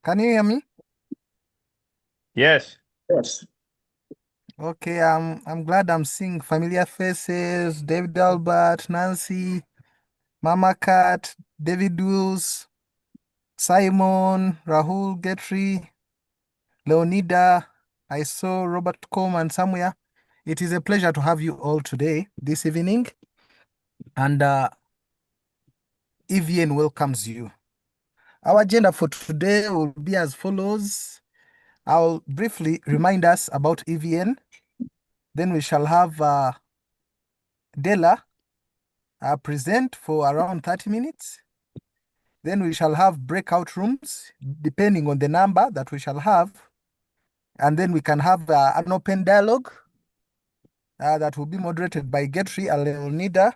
Can you hear me? Yes. Yes. Okay, I'm glad I'm seeing familiar faces. David Albert, Nancy, Mama Cat, David Wills, Simon, Rahul Getri, Leonida. I saw Robert Coleman somewhere. It is a pleasure to have you all today, this evening. And EVN welcomes you. Our agenda for today will be as follows. I'll briefly remind us about EVN. Then we shall have Della present for around 30 minutes. Then we shall have breakout rooms, depending on the number that we shall have. And then we can have an open dialogue that will be moderated by Getri and Leonida.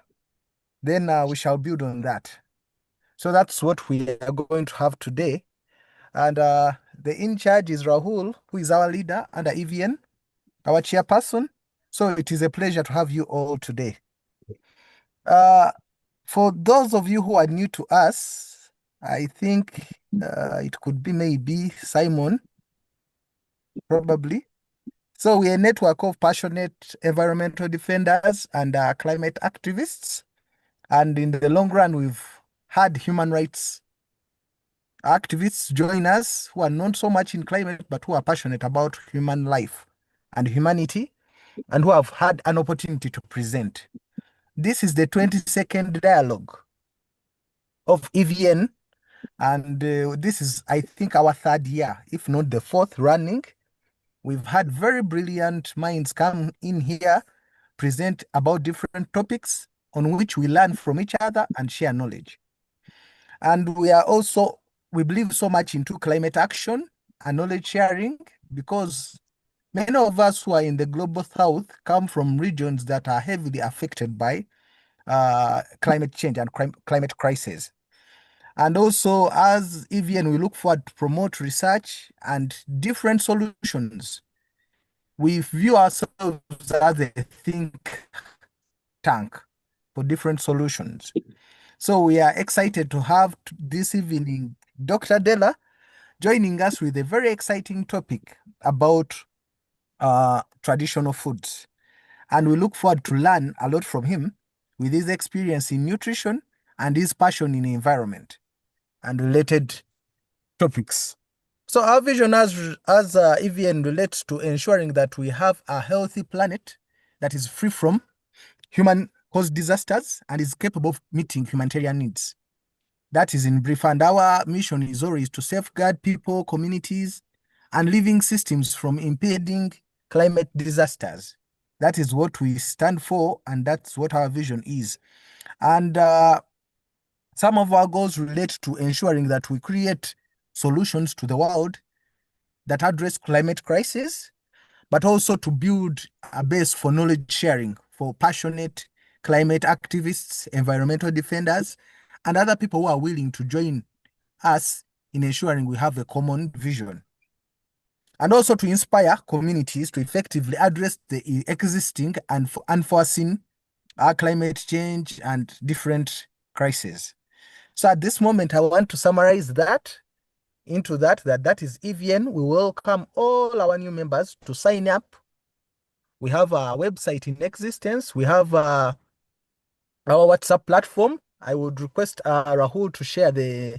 Then we shall build on that. So that's what we are going to have today. And the in charge is Rahul, who is our leader under EVN, our chairperson. So it is a pleasure to have you all today. For those of you who are new to us, I think it could be maybe Simon, probably. So we're a network of passionate environmental defenders and climate activists. And in the long run, we've had human rights activists join us who are not so much in climate, but who are passionate about human life and humanity, and who have had an opportunity to present. This is the 22nd dialogue of EVN, and this is, I think, our third year, if not the fourth running. We've had very brilliant minds come in here, present about different topics on which we learn from each other and share knowledge. And we believe so much into climate action and knowledge sharing because many of us who are in the global south come from regions that are heavily affected by climate change and climate crisis. And also, as EVN, we look forward to promote research and different solutions. We view ourselves as a think tank for different solutions. So we are excited to have this evening Dr. Della joining us with a very exciting topic about traditional foods. And we look forward to learn a lot from him with his experience in nutrition and his passion in the environment and related topics. So our vision as EVN relates to ensuring that we have a healthy planet that is free from human-caused disasters and is capable of meeting humanitarian needs. That is in brief, and our mission is always to safeguard people, communities, and living systems from impending climate disasters. That is what we stand for, and that's what our vision is. And some of our goals relate to ensuring that we create solutions to the world that address climate crisis, but also to build a base for knowledge sharing for passionate climate activists, environmental defenders, and other people who are willing to join us in ensuring we have a common vision. And also to inspire communities to effectively address the existing and unforeseen climate change and different crises. So at this moment, I want to summarize that into that is EVN. We welcome all our new members to sign up. We have a website in existence. We have our WhatsApp platform. I would request Rahul to share the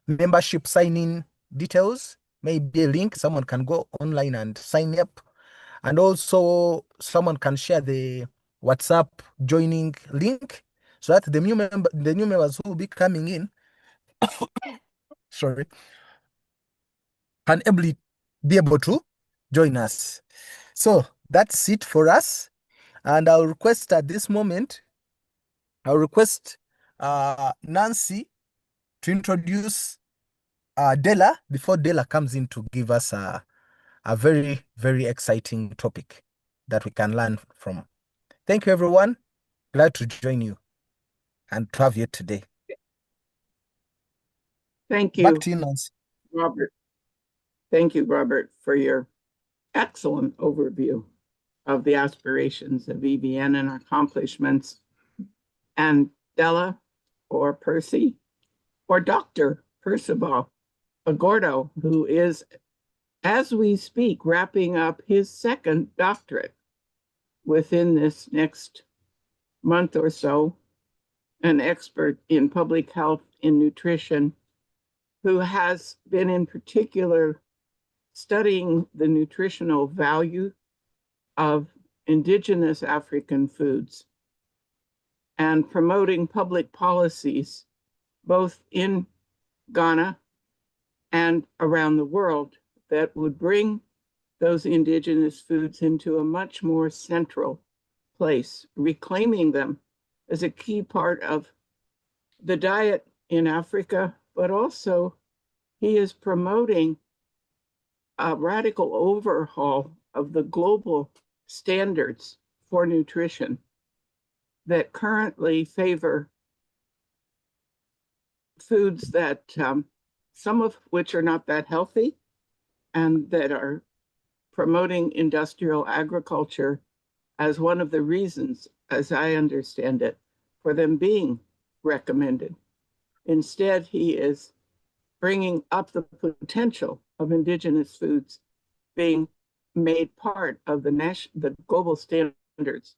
membership sign-in details, maybe a link. Someone can go online and sign up. And also someone can share the WhatsApp joining link so that the new members who will be coming in sorry, can be able to join us. So that's it for us. And I'll request at this moment, Nancy to introduce Della before Della comes in to give us a very, very exciting topic that we can learn from. Thank you, everyone. Glad to join you and to have you today. Thank you. Back to you, Nancy. Robert. Thank you, Robert, for your excellent overview of the aspirations of EVN and accomplishments. And Della or Percy or Dr. Percival, Agordo, who is, as we speak, wrapping up his second doctorate within this next month or so, an expert in public health and nutrition, who has been in particular studying the nutritional value of indigenous African foods and promoting public policies both in Ghana and around the world that would bring those indigenous foods into a much more central place, reclaiming them as a key part of the diet in Africa, but also he is promoting a radical overhaul of the global standards for nutrition that currently favor foods that some of which are not that healthy and that are promoting industrial agriculture as one of the reasons, as I understand it, for them being recommended. Instead, he is bringing up the potential of indigenous foods being made part of the global standards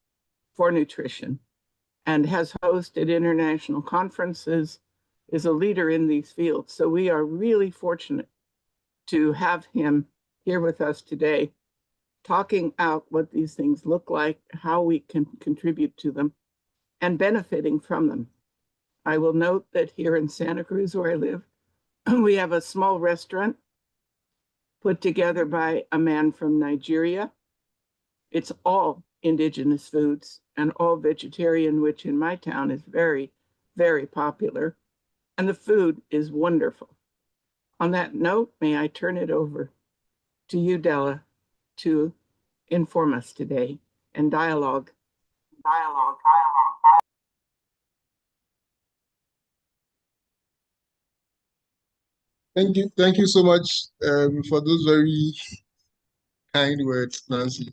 for nutrition, and has hosted international conferences, is a leader in these fields. So we are really fortunate to have him here with us today, talking out what these things look like, how we can contribute to them, and benefiting from them. I will note that here in Santa Cruz, where I live, we have a small restaurant put together by a man from Nigeria. It's all indigenous foods and all vegetarian, which in my town is very, very popular. And the food is wonderful. On that note, may I turn it over to you, Della, to inform us today and dialogue. Thank you so much for those very kind words, Nancy.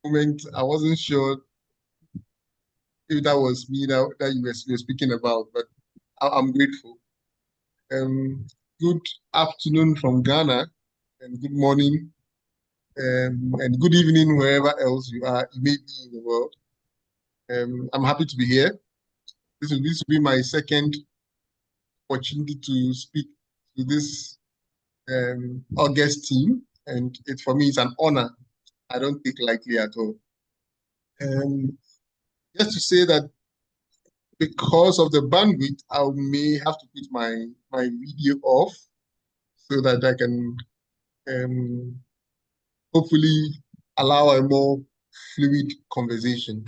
Moment, I wasn't sure if that was me that you were speaking about, but I'm grateful. Good afternoon from Ghana, and good morning, and good evening wherever else you may be in the world. I'm happy to be here. This will be my second opportunity to speak to this August team, and for me, it's an honor. I don't take lightly at all. Just to say that because of the bandwidth, I may have to put my video off so that I can hopefully allow a more fluid conversation.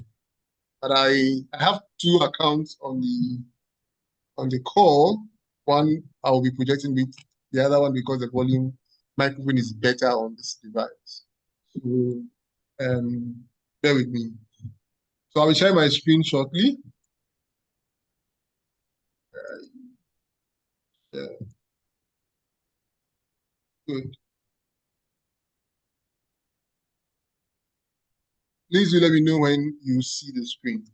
But I have two accounts on the call. One I will be projecting with, the other one because the volume microphone is better on this device. So bear with me. So I will share my screen shortly. Good. Please do let me know when you see the screen.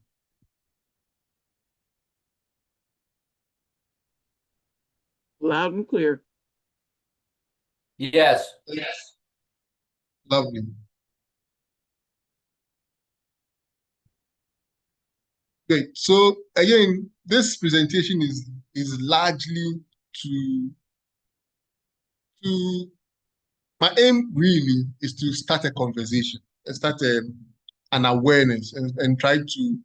Loud and clear. Yes. Yes. Lovely. Great. So again, this presentation is largely to my aim really is to start a conversation and start an awareness and try to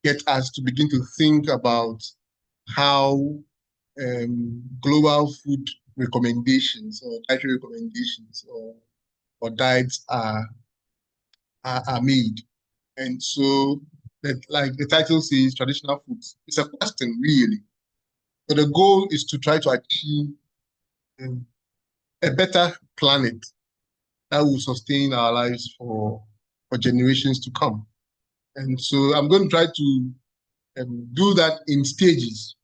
get us to begin to think about how global food recommendations or dietary recommendations or diets are made. And so, that, like the title says, traditional foods, it's a question really. But the goal is to try to achieve a better planet that will sustain our lives for generations to come. And so I'm going to try to do that in stages.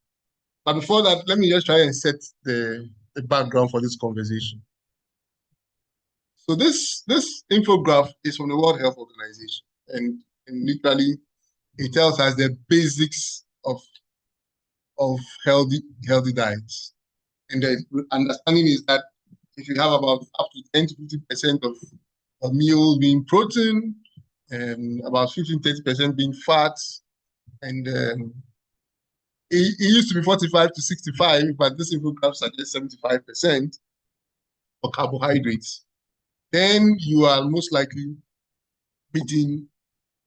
But before that, let me just try and set the background for this conversation. So this infographic is from the World Health Organization, and literally it tells us the basics of healthy diets. And the understanding is that if you have about up to 10 to 50% of a meal being protein, and about 15-30% being fats, and it used to be 45 to 65, but this infograph suggests 75% for carbohydrates. Then you are most likely meeting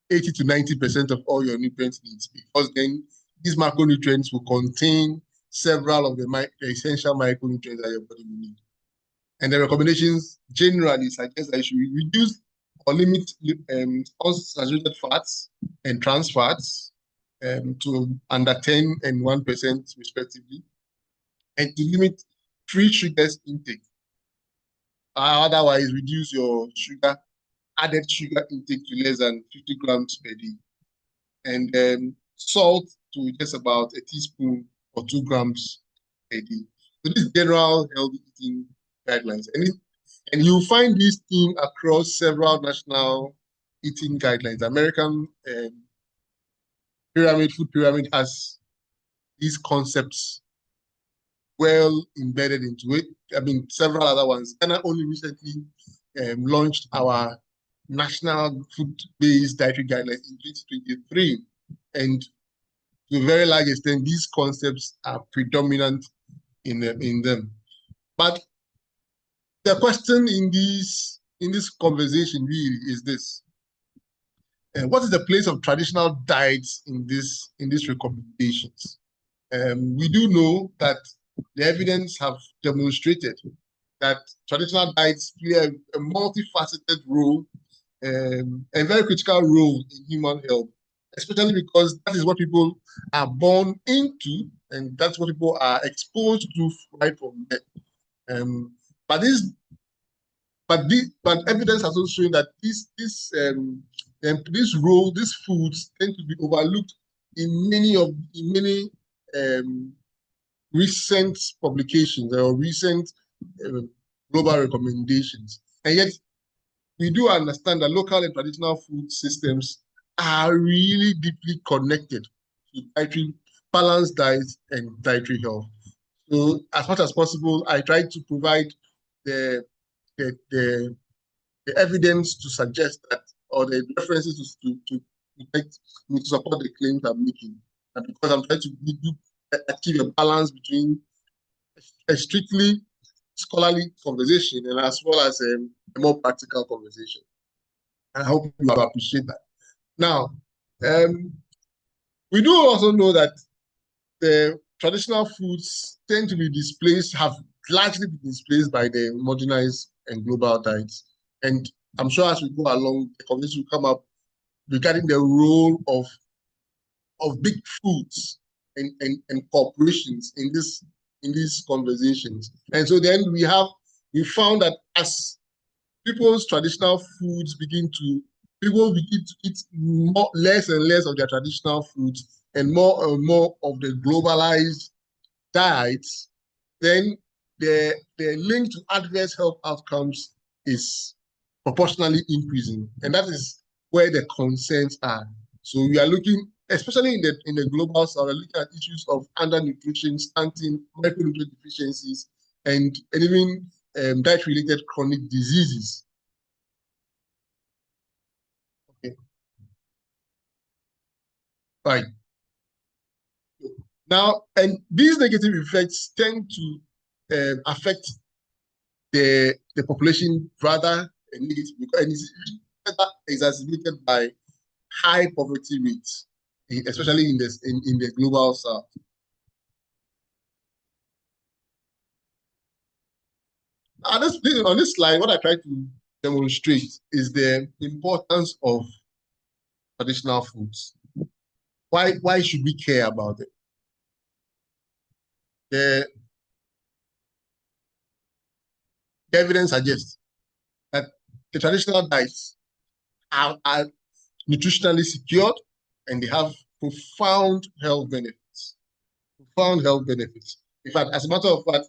80 to 90% of all your nutrient needs, because then these macronutrients will contain several of the essential micronutrients that your body will need. And the recommendations generally suggest that you should reduce or limit unsaturated fats and trans fats to under 10 and 1% respectively, and to limit free sugars intake. Otherwise, reduce your added sugar intake to less than 50 grams per day. And salt to just about a teaspoon or 2 grams per day. So this general healthy eating guidelines. And you'll find this theme across several national eating guidelines. American food pyramid has these concepts well embedded into it. I mean, several other ones. Ghana only recently launched our national food-based dietary guidelines in 2023. And to a very large extent, these concepts are predominant in them. But the question in this conversation really is this: what is the place of traditional diets in these recommendations? We do know that the evidence have demonstrated that traditional diets play a multifaceted role a very critical role in human health, especially because that is what people are born into, and that's what people are exposed to right from there. But evidence has also shown that these foods tend to be overlooked in many recent publications or recent global recommendations, and yet we do understand that local and traditional food systems are really deeply connected to balanced diet and dietary health. So as much as possible, I try to provide the evidence to suggest that, or the references to support the claims I'm making. And because I'm trying to achieve a balance between a strictly scholarly conversation and as well as a more practical conversation. And I hope you appreciate that. Now, we do also know that the traditional foods tend to be have largely been displaced by the modernized and global diets. And I'm sure as we go along, the conversation will come up regarding the role of big foods and corporations in these conversations. And so then we found that as people's traditional foods people begin to eat less and less of their traditional foods and more of the globalized diets, then the link to adverse health outcomes is proportionally increasing. And that is where the concerns are. So we are looking, especially in the global south, we're looking at issues of undernutrition, stunting, micronutrient deficiencies, and even diet-related chronic diseases. Okay. Right. Now, and these negative effects tend to affect the population rather negatively, and it's exacerbated by high poverty rates, especially in the global south. On this slide, what I try to demonstrate is the importance of traditional foods. Why should we care about it? The evidence suggests that the traditional diets are nutritionally secured and they have profound health benefits. In fact, as a matter of fact,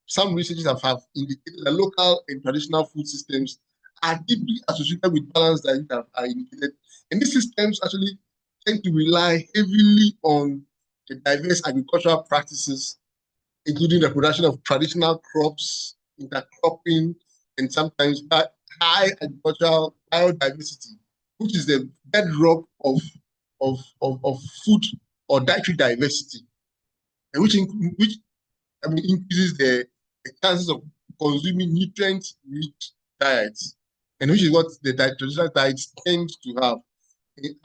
some researchers have indicated that local and traditional food systems are deeply associated with balanced diet that are indicated. And these systems actually tend to rely heavily on the diverse agricultural practices including the production of traditional crops, intercropping, and sometimes high agricultural biodiversity, which is the bedrock of food or dietary diversity, and which increases the chances of consuming nutrient-rich diets, and which is what the traditional diets tend to have.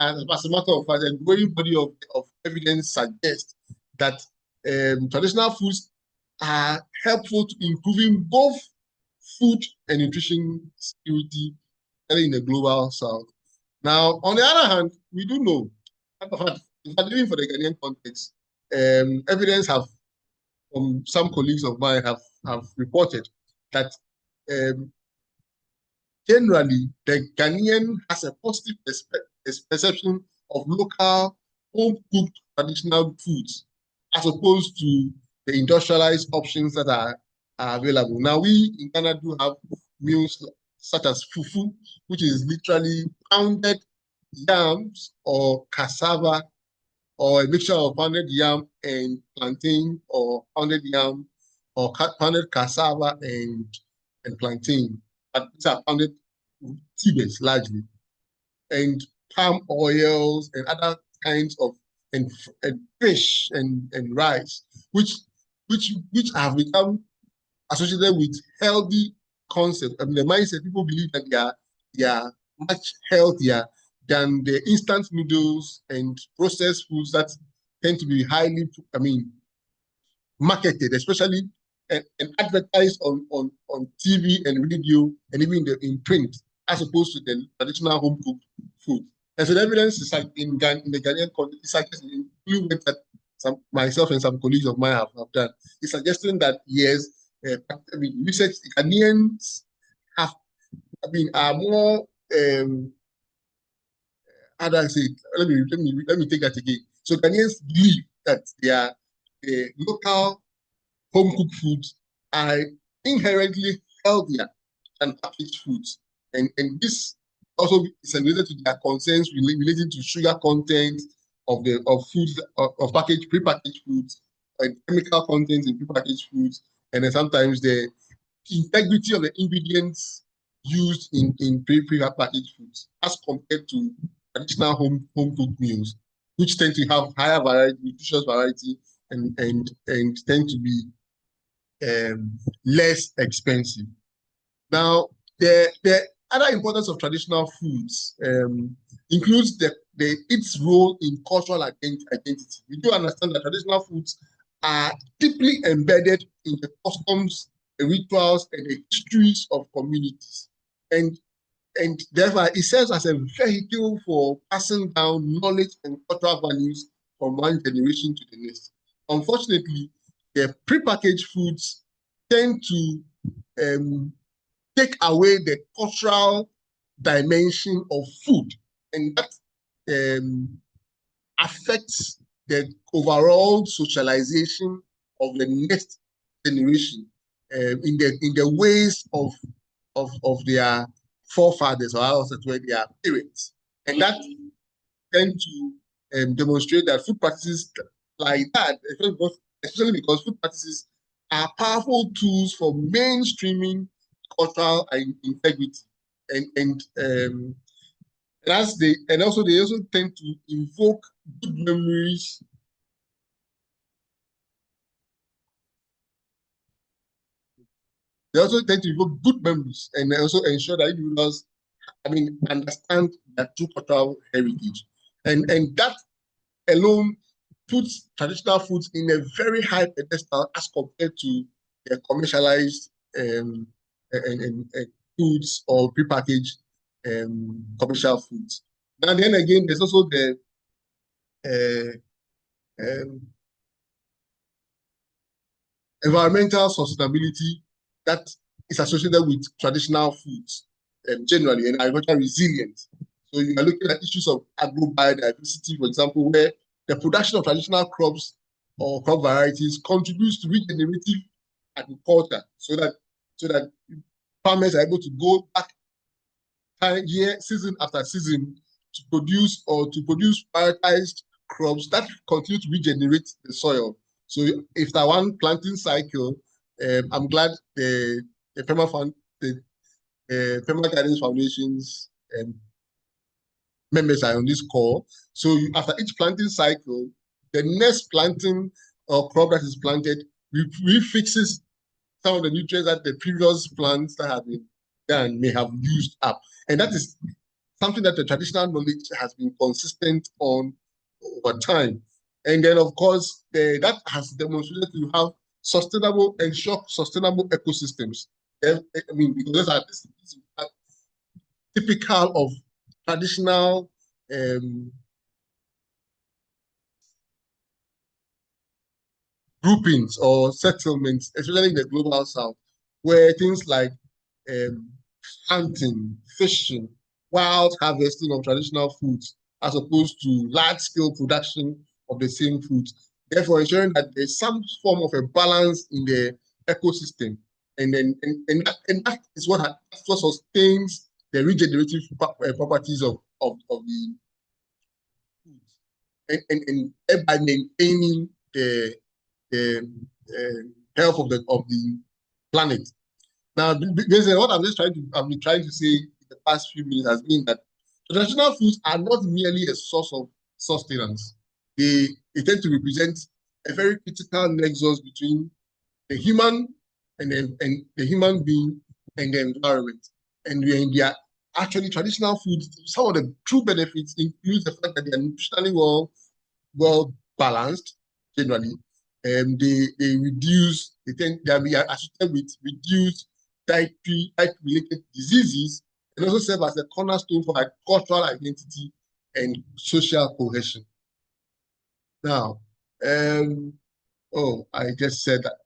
And as a matter of fact, a growing body of evidence suggests that traditional foods are helpful to improving both food and nutrition security in the global south. Now, on the other hand, we do know, in fact, even for the Ghanaian context, evidence from some colleagues of mine have reported that generally the Ghanaian has a positive perception of local home-cooked traditional foods as opposed to the industrialized options that are available. Now, we in Ghana do have meals such as fufu, which is literally pounded yams or cassava, or a mixture of pounded yam and plantain, or pounded yam or pounded cassava and plantain. But these are pounded tubers largely, and palm oils and other kinds of and fish and rice, which have become associated with healthy concepts. I mean, the mindset, people believe that they are much healthier than the instant noodles and processed foods that tend to be highly, marketed, especially and advertised on TV and radio and even in print, as opposed to the traditional home cooked food. And so the evidence is like in the Ghanaian context, it's like including that myself and some colleagues of mine have done. It's suggesting that yes, research Ghanaians are more how do I say it? Let me take that again. So Ghanaians believe that their local home cooked foods are inherently healthier than packaged foods, and this also is related to their concerns relating to sugar content of foods of prepackaged foods, and chemical content in prepackaged foods, and then sometimes the integrity of the ingredients used in pre-packaged foods as compared to traditional home cooked meals, which tend to have higher variety, nutritious variety, and tend to be less expensive. Now, the other importance of traditional foods includes its role in cultural identity. We do understand that traditional foods are deeply embedded in the customs, the rituals, and the histories of communities, and therefore it serves as a vehicle for passing down knowledge and cultural values from one generation to the next. Unfortunately, the prepackaged foods tend to take away the cultural dimension of food, and that affects the overall socialization of the next generation in the ways of their forefathers, or else where their parents, and that tend to demonstrate that food practices like that, especially because food practices are powerful tools for mainstreaming cultural integrity, and they also tend to invoke good memories. They also tend to invoke good memories, and they also ensure that individuals, understand their true cultural heritage, and that alone puts traditional foods in a very high pedestal as compared to the commercialized and foods or prepackaged commercial foods. Now, then again, there's also the environmental sustainability that is associated with traditional foods generally, and agricultural resilience. So you are looking at issues of agro-biodiversity, for example, where the production of traditional crops or crop varieties contributes to regenerative agriculture, so that farmers are able to go back season after season to produce prioritized crops that continue to regenerate the soil, So if that one planting cycle, I'm glad the Perma Guidance Foundation's members are on this call. So after each planting cycle, the next planting or crop that is planted refixes some of the nutrients that the previous plants that have been done may have used up. And that is something that the traditional knowledge has been consistent on over time. And then, of course, that has demonstrated to have sustainable ecosystems. I mean, because this is typical of traditional groupings or settlements, especially in the global south, where things like hunting, fishing, wild harvesting of traditional foods, as opposed to large-scale production of the same foods. Therefore, ensuring that there's some form of a balance in the ecosystem, and that is what sustains the regenerative properties of the foods, and thereby maintaining the health of the planet. Now, basically, what I've been trying to say in the past few minutes has been that traditional foods are not merely a source of sustenance. They tend to represent a very critical nexus between the human and the human being and the environment. And when they are actually traditional foods, some of the true benefits include the fact that they are nutritionally well balanced generally. They reduce, they are associated with reduced diet-related diseases, and also serve as a cornerstone for cultural identity and social cohesion. Now, I just said that.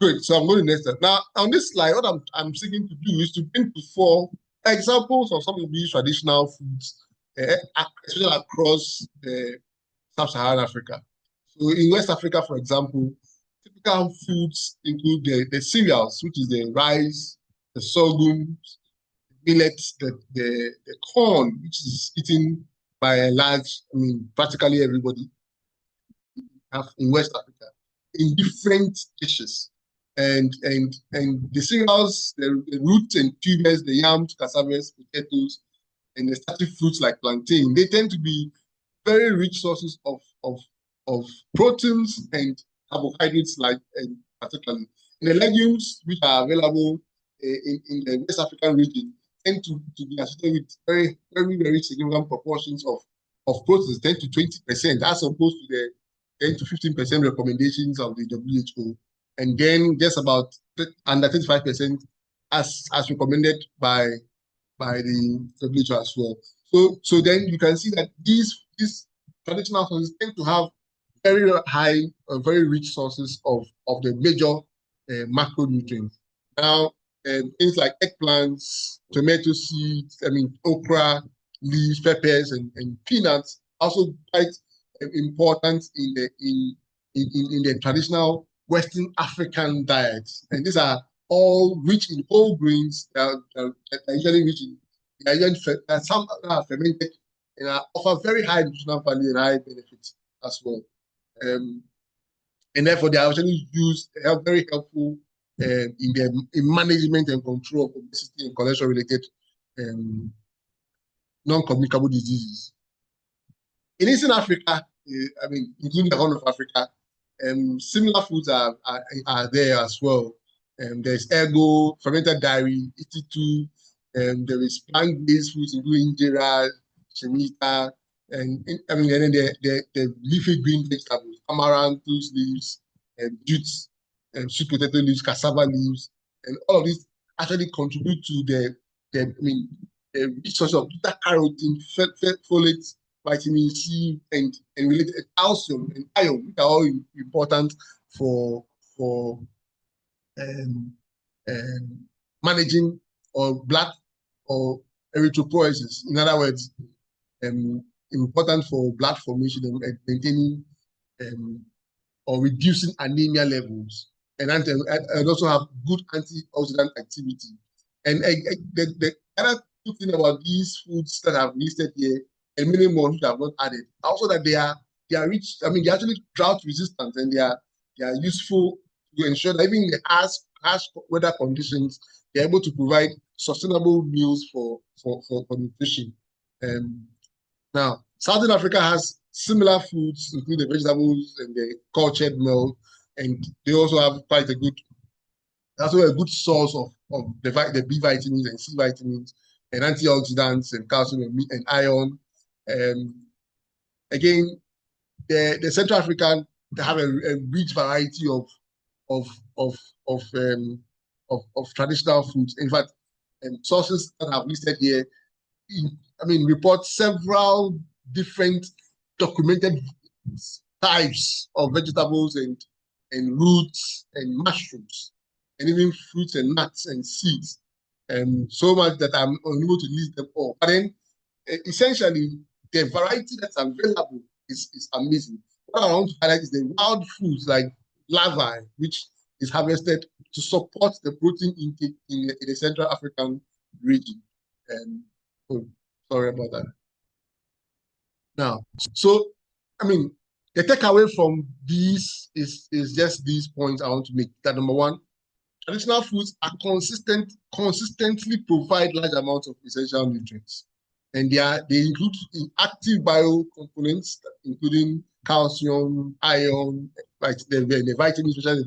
Good. So I'm going to next step. Now, on this slide, what I'm seeking to do is to bring to 4 examples of some of these traditional foods, especially across sub-Saharan Africa. So in West Africa, for example, typical foods include the cereals, which is the rice, the sorghum, millets, the corn, which is eaten by a large, practically everybody in West Africa, in different dishes. And the cereals, the roots and tubers, the yams, cassavas, potatoes, and the starchy fruits like plantain, they tend to be very rich sources of proteins and carbohydrates, particularly. And the legumes, which are available in the West African region, tend to be associated with very, very, very significant proportions of proteins, 10 to 20%, as opposed to the 10 to 15% recommendations of the WHO. And then just about under 35% as recommended by the WHO as well. So then you can see that these traditional sources tend to have very high, very rich sources of the major macronutrients. Now, things like eggplants, tomato seeds, okra, leaves, peppers, and peanuts also quite important in the traditional Western African diets. And these are all rich in whole grains that are usually rich in, some are fermented and offer very high nutritional value and high benefits as well. And therefore, they are actually very helpful in management and control of obesity and cholesterol-related non-communicable diseases. In Eastern Africa, including the Horn of Africa, similar foods are there as well. There's ergo, fermented dairy, ititu, there is plant-based foods including injera, chemita, and then the leafy green vegetables, amaranthus leaves, jutes, sweet potato leaves, cassava leaves, and all of these actually contribute to the rich source of beta-carotene, folate, vitamin C, and related calcium and iron, which are all important for managing blood or erythropoiesis. In other words, important for blood formation and maintaining or reducing anemia levels, and also have good antioxidant activity. And the other good thing about these foods that I've listed here, and many more which I have not added, also that they are rich. They're actually drought resistant, and they are they are useful to ensure that even in the harsh weather conditions, they're able to provide sustainable meals for nutrition. Now, Southern Africa has similar foods, including the vegetables and the cultured milk, and they also have quite a good, also a good source of the B vitamins and C vitamins and antioxidants and calcium and iron. Again, the Central African, they have a rich variety of traditional foods. In fact, sources that I've listed here, report several different documented types of vegetables and roots and mushrooms, and even fruits and nuts and seeds. So much that I'm unable to list them all. But then, essentially, the variety that's available is amazing. What I want to highlight is the wild foods like larvae, which is harvested to support the protein intake in the Central African region. Sorry about that. Now, so, the takeaway from these is just these points I want to make. That number one, traditional foods are consistently provide large amounts of essential nutrients. And they include active bio components, including calcium, iron, the vitamins, especially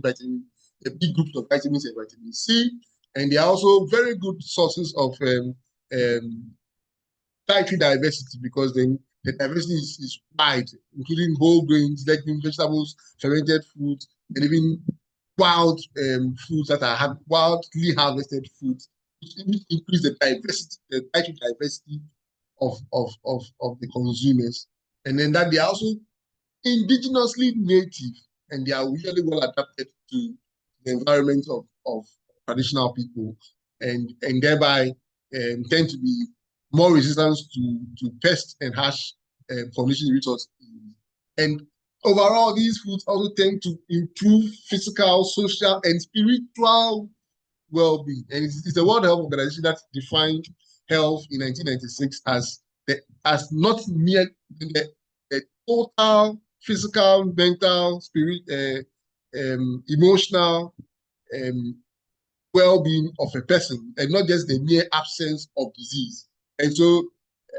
the big groups of vitamins and vitamin C. And they are also very good sources of dietary diversity, because then the diversity is wide, including whole grains, legumes, vegetables, fermented foods, and even wild foods that are wildly harvested foods, which increase the diversity, the dietary diversity of the consumers. And then that they are also indigenously native, and they are usually well adapted to the environment of traditional people, and thereby tend to be more resistant to pests and harsh condition resources. And overall, these foods also tend to improve physical, social, and spiritual well-being. And it's the World Health Organization that defined health in 1996 as not mere the total physical, mental, emotional well-being of a person, and not just the mere absence of disease. And so,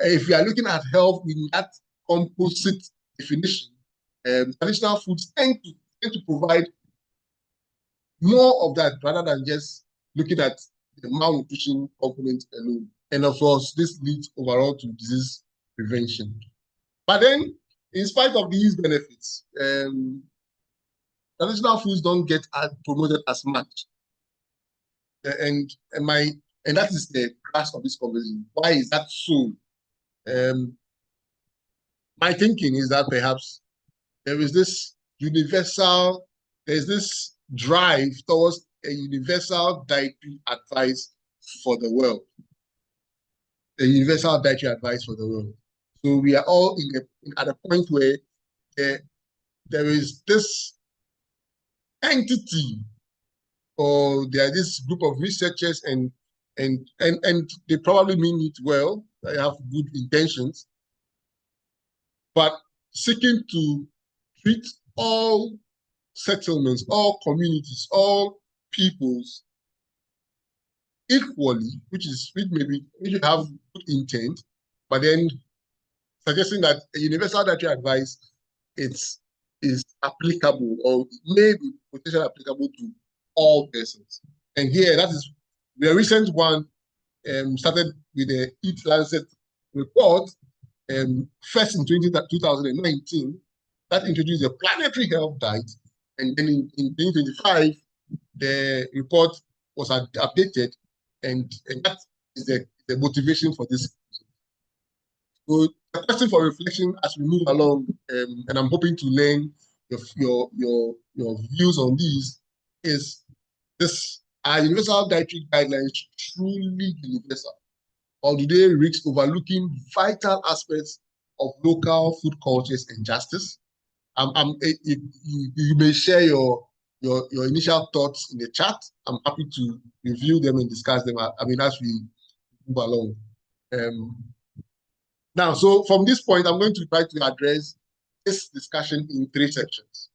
if we are looking at health in that composite definition, traditional foods tend to provide more of that, rather than just looking at the malnutrition component alone. And of course, this leads overall to disease prevention. But then, in spite of these benefits, traditional foods don't get promoted as much. And that is the crux of this conversation. Why is that so? My thinking is that perhaps there's this drive towards a universal dietary advice for the world. A universal dietary advice for the world. So we are all at a point where there is this entity, or there are this group of researchers, and they probably mean it well, they have good intentions, but seeking to treat all settlements, all communities, all peoples equally, which you have good intent, but then suggesting that a universal dietary advice is applicable, or may be potentially applicable to all persons. And here, that is the recent one, started with the Eat Lancet report, first in 2019, that introduced a planetary health diet. And then in 2025, the report was updated, and that is the motivation for this. So the question for reflection as we move along, and I'm hoping to learn your views on these, is this: are universal dietary guidelines truly universal, or do they risk overlooking vital aspects of local food cultures and justice? You may share your initial thoughts in the chat. I'm happy to review them and discuss them as we move along. Now, so from this point, I'm going to try to address this discussion in 3 sections.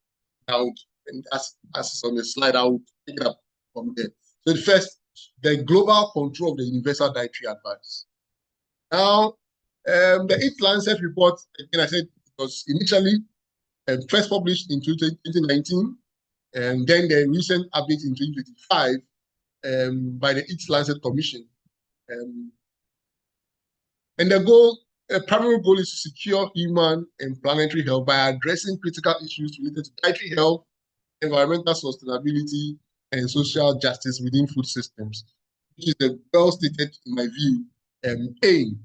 I would And as on the slide, I will pick it up from there. So the first, the global control of the universal dietary advice. Now, the Eat Lancet report, again, I said it was initially first published in 2019, and then the recent update in 2025 by the Eat Lancet Commission. And the primary goal is to secure human and planetary health by addressing critical issues related to dietary health, environmental sustainability, and social justice within food systems, which is a well-stated, in my view, aim.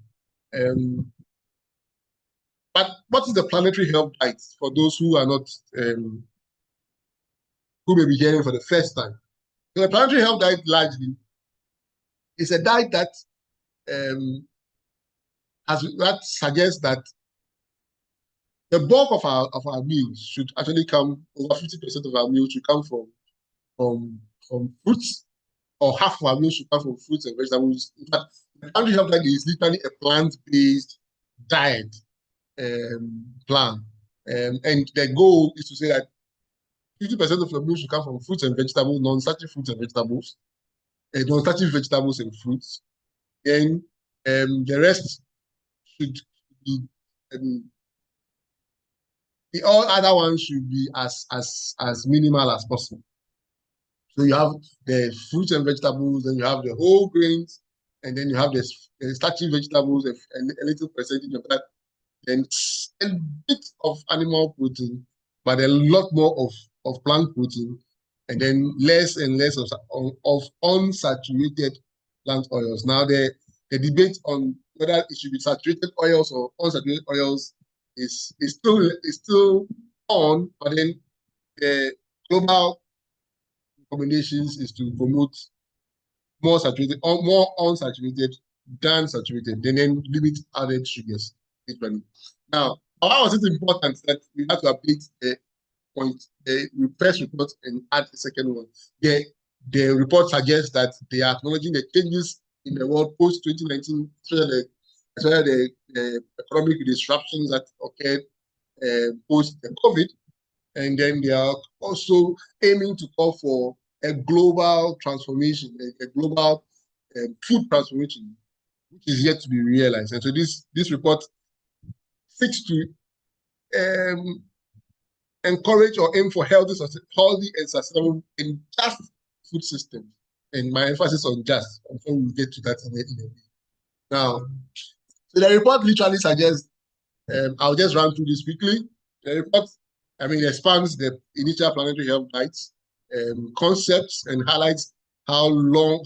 But what is the planetary health diet for those who are not, who may be hearing for the first time? So the planetary health diet largely is a diet that suggests that the bulk of our meals should actually come, over 50% of our meals should come from fruits, or half of our meals should come from fruits and vegetables. In fact, the planetary health diet is literally a plant-based diet plan. And the goal is to say that 50% of your meals should come from fruits and vegetables, non-starchy fruits and vegetables, non-starchy vegetables and fruits. Then the rest should be, the all other ones should be as minimal as possible. So you have the fruits and vegetables, then you have the whole grains, and then you have the starchy vegetables, and a little percentage of that, and a bit of animal protein, but a lot more of plant protein, and then less and less of unsaturated plant oils. Now the debate on whether it should be saturated oils or unsaturated oils is still on, but then the global recommendations is to promote more saturated or more unsaturated than saturated, and then limit added sugars. Now, why was it important that we have to update the first report and add the second one? The report suggests that they are acknowledging the changes in the world post 2019, especially the economic disruptions that occurred post the COVID, and then they are also aiming to call for a global transformation, a global food transformation, which is yet to be realized. And so this report seeks to encourage or aim for healthy and sustainable and just food systems. And my emphasis on just, I'm sure we'll get to that in a bit. Now, so the report literally suggests, I'll just run through this quickly. The report, expands the initial planetary health diets concepts and highlights how long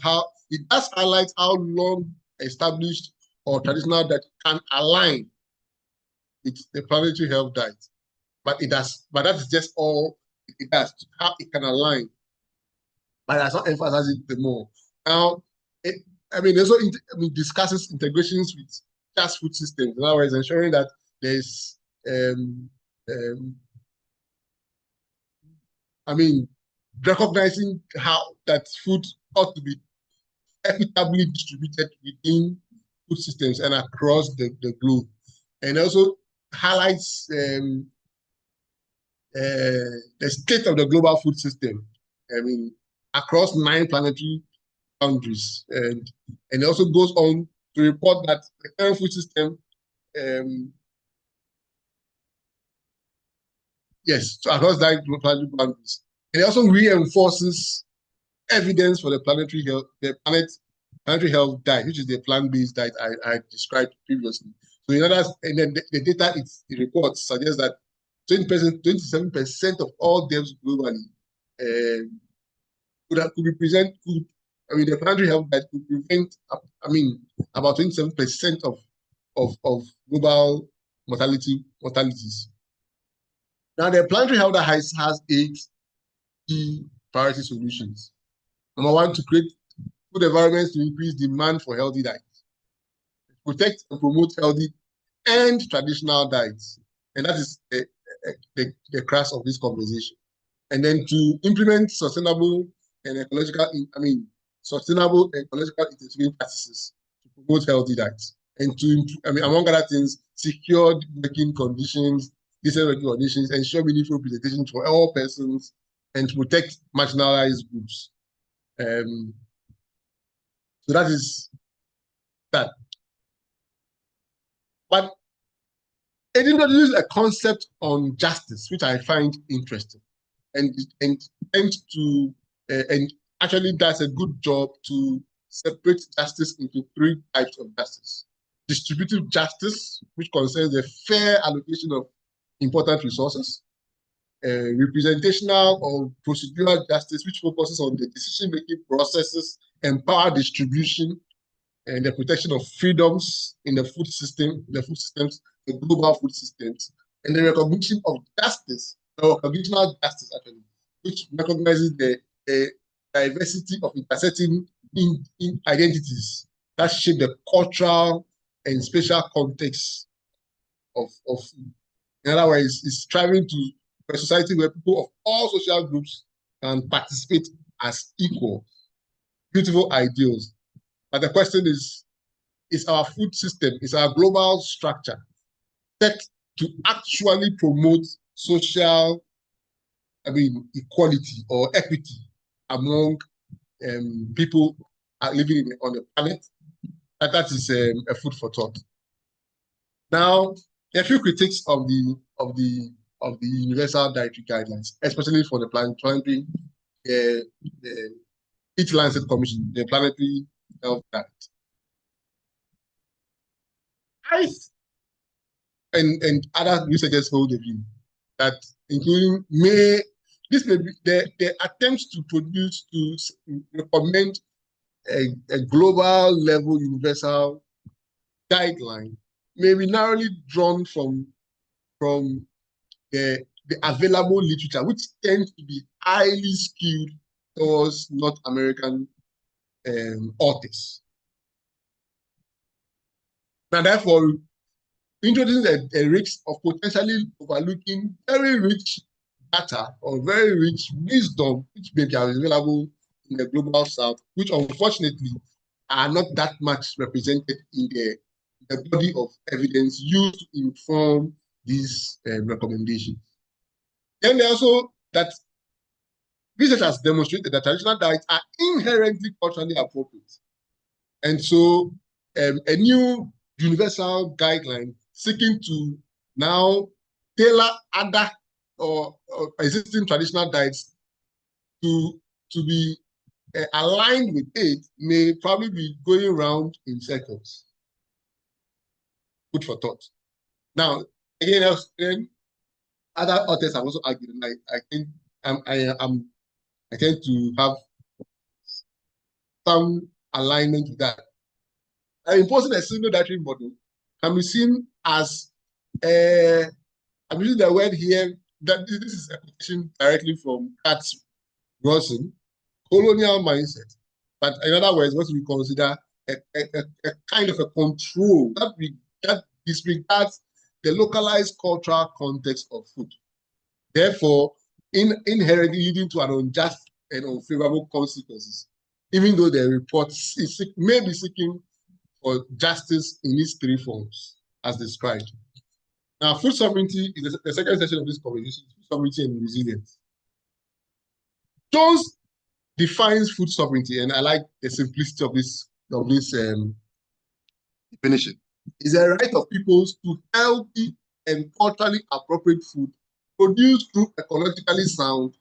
established or traditional that can align with the planetary health diet. But that is just all it does, how it can align. But that's not emphasizing it more. Now, also discusses integrations with just food systems. In other words, ensuring that there's recognizing how that food ought to be equitably distributed within food systems and across the globe. And also highlights the state of the global food system, across 9 planetary boundaries. And it also goes on to report that the current food system, so across 9 planetary boundaries. And it also reinforces evidence for the planetary health diet, which is the plant-based diet I described previously. So in others, and then the data it reports suggests that 27% of all deaths globally the planetary health diet could prevent about 27% of global mortalities. Now the planetary health diet has 8 key priority solutions. Number 1, to create food environments to increase demand for healthy diets, protect and promote healthy and traditional diets, and that is the crux of this conversation. And then to implement sustainable and ecological integrated practices to promote healthy diets, and to among other things, secure working conditions, decent working conditions, ensure meaningful representation for all persons and to protect marginalized groups. So that is that. But it introduced a concept on justice, which I find interesting, and tends to and actually does a good job to separate justice into three types of justice: distributive justice, which concerns the fair allocation of important resources; representational or procedural justice, which focuses on the decision-making processes and power distribution and the protection of freedoms in the food system, the global food systems, and the recognition of justice, or cognitional justice actually, which recognizes the diversity of intersecting in identities that shape the cultural and spatial context of food. In other words, it's striving to a society where people of all social groups can participate as equal. Beautiful ideals. But the question is our food system, is our global structure set to actually promote social, equality or equity among people living on the planet? That is a food for thought. Now, a few critiques of the Universal Dietary Guidelines, especially for the planetary Eat Lancet Commission, the Planetary Health Diet. And other researchers hold the view that, including this may be the attempts to recommend a global level universal guideline may be narrowly drawn from the available literature, which tends to be highly skewed towards North American authors. Now, therefore, introducing a risk of potentially overlooking very rich data or very rich wisdom, which may be available in the global south, which unfortunately are not that much represented in the body of evidence used to inform these recommendations. Then also that research has demonstrated that traditional diets are inherently culturally appropriate. And so a new universal guideline seeking to now tailor other or existing traditional diets to be aligned with it may probably be going around in circles. Good for thought. Now, again, other authors have also argued, and I think I tend to have some alignment with that. Imposing a single dietary model can be seen as I'm using the word here that this is a quotation directly from Katz Rawson, colonial mindset. But in other words, what we consider a kind of a control that disregards the localized cultural context of food. Therefore, inherently leading to an unjust and unfavorable consequences, even though the report may be seeking for justice in these three forms, as described. Now, food sovereignty is the second session of this conversation, food sovereignty and resilience. Jones defines food sovereignty, and I like the simplicity of this definition. It's a right of peoples to healthy and culturally appropriate food produced through ecologically sound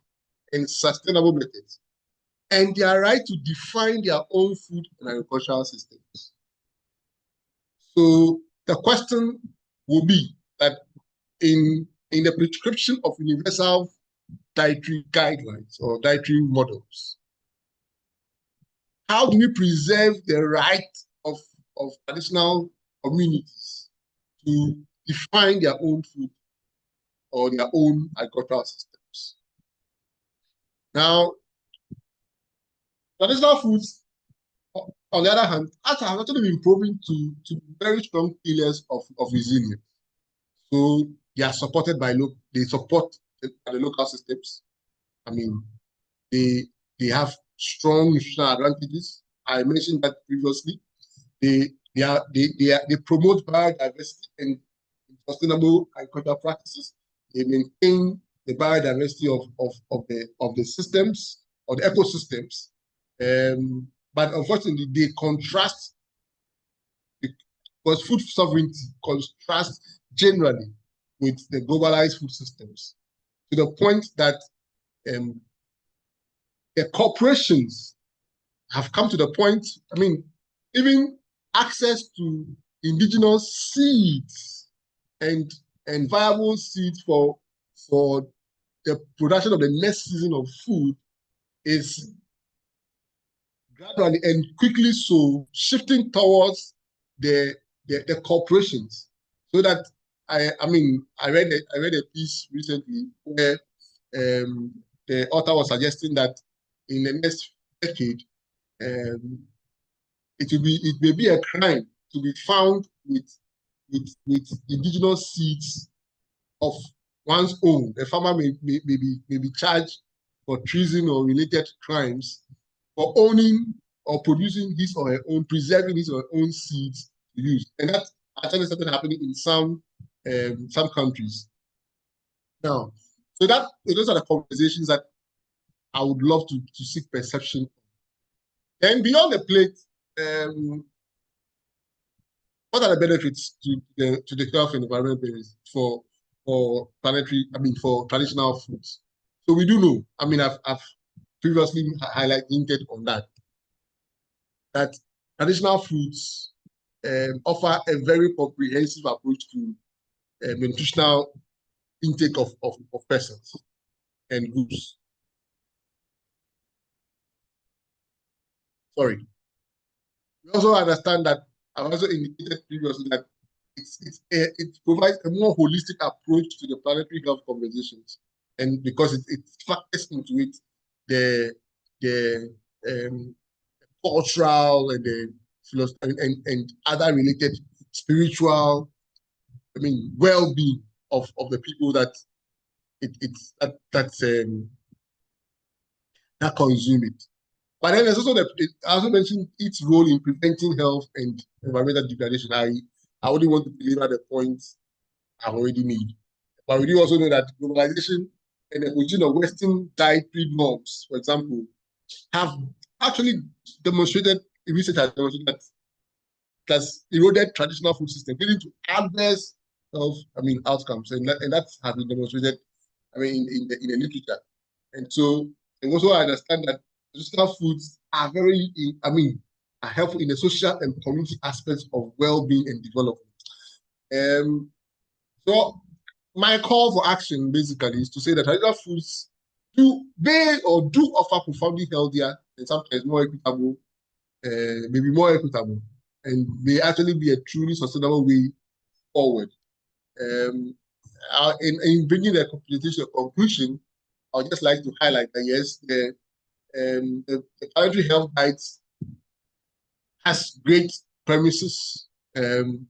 and sustainable methods, and their right to define their own food and agricultural systems. So the question will be that in the prescription of universal dietary guidelines or dietary models, how do we preserve the right of traditional communities to define their own food or their own agricultural systems? Now, traditional foods, on the other hand, have actually been proven to be very strong pillars of resilience. So they are supported by they support the local systems. I mean, they have strong nutritional advantages. I mentioned that previously. They promote biodiversity and sustainable agricultural practices. They maintain the biodiversity of the systems or the ecosystems. But unfortunately, they contrast, because food sovereignty contrasts generally with the globalized food systems, to the point that the corporations have come to the point, I mean, even access to indigenous seeds and viable seeds for the production of the next season of food is gradually and quickly so shifting towards the corporations. So that I read a piece recently where the author was suggesting that in the next decade, it may be a crime to be found with indigenous seeds of one's own. A farmer may be charged for treason or related crimes for owning or producing his or her own, preserving his or her own seeds to use. And that actually started happening in some countries. Now, so those are the conversations that I would love to seek perception. And beyond the plate, what are the benefits to the health and environment benefits for traditional foods? So we do know, I've previously highlighted on that traditional foods offer a very comprehensive approach to nutritional intake of persons and goods. Sorry. We also understand that I've also indicated previously that it provides a more holistic approach to the planetary health conversations, and because it factors into it the cultural and the philosophy and other related spiritual, well-being of the people that that consume it. But then there's also I also mentioned its role in preventing health and environmental degradation. I only want to deliver the points I've already made. But we do also know that globalization and the origin of Western dietary norms, for example, have actually demonstrated, research has demonstrated that it has eroded traditional food systems, leading to adverse health, outcomes, and that has been demonstrated, in the literature. And so, and also I understand that traditional foods are very, are helpful in the social and community aspects of well-being and development. So my call for action basically is to say that traditional foods do offer profoundly healthier and sometimes more equitable, maybe more equitable, and may actually be a truly sustainable way forward. In bringing the conversation to a conclusion, I would just like to highlight that yes, the planetary health guides has great premises and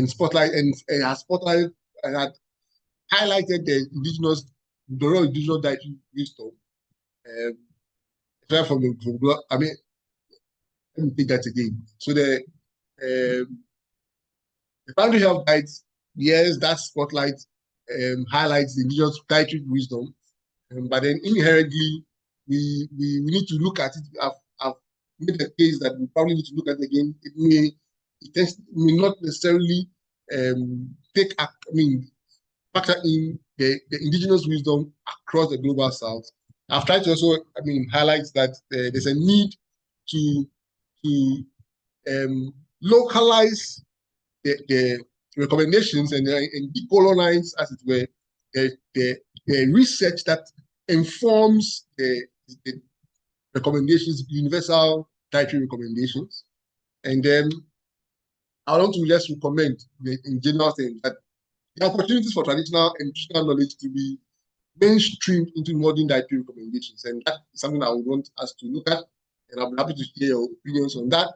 spotlight and has spotlighted and had highlighted the role of indigenous dietary wisdom. Let me take that again. So the planetary health guides, yes, that spotlight highlights the indigenous dietary wisdom, but then inherently we need to look at it. I've made the case that we probably need to look at it again. It may not necessarily factor in the indigenous wisdom across the global south. I've tried to also, highlight that there's a need to localize the recommendations and decolonize, as it were, the research that informs the recommendations, universal dietary recommendations. And then I want to just recommend in general things that the opportunities for traditional and nutritional knowledge to be mainstreamed into modern dietary recommendations. And that is something I would want us to look at. And I'm happy to hear your opinions on that.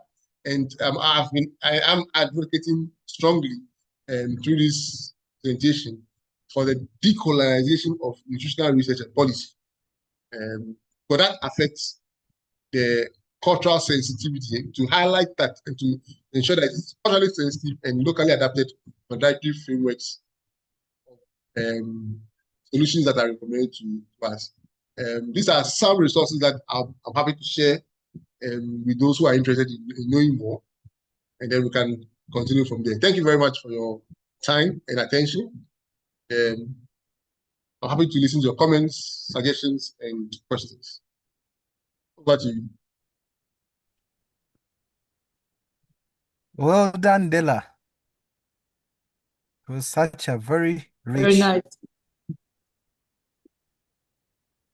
And I am advocating strongly through this presentation for the decolonization of nutritional research and policy. But that affects the cultural sensitivity, to highlight that and to ensure that it's culturally sensitive and locally adapted for dietary frameworks solutions that are recommended to us. These are some resources that I'm happy to share with those who are interested in knowing more, and then we can continue from there. Thank you very much for your time and attention. I'm happy to listen to your comments, suggestions, and questions. Over to you. Well done, Dela. It was such a very Very rich nice.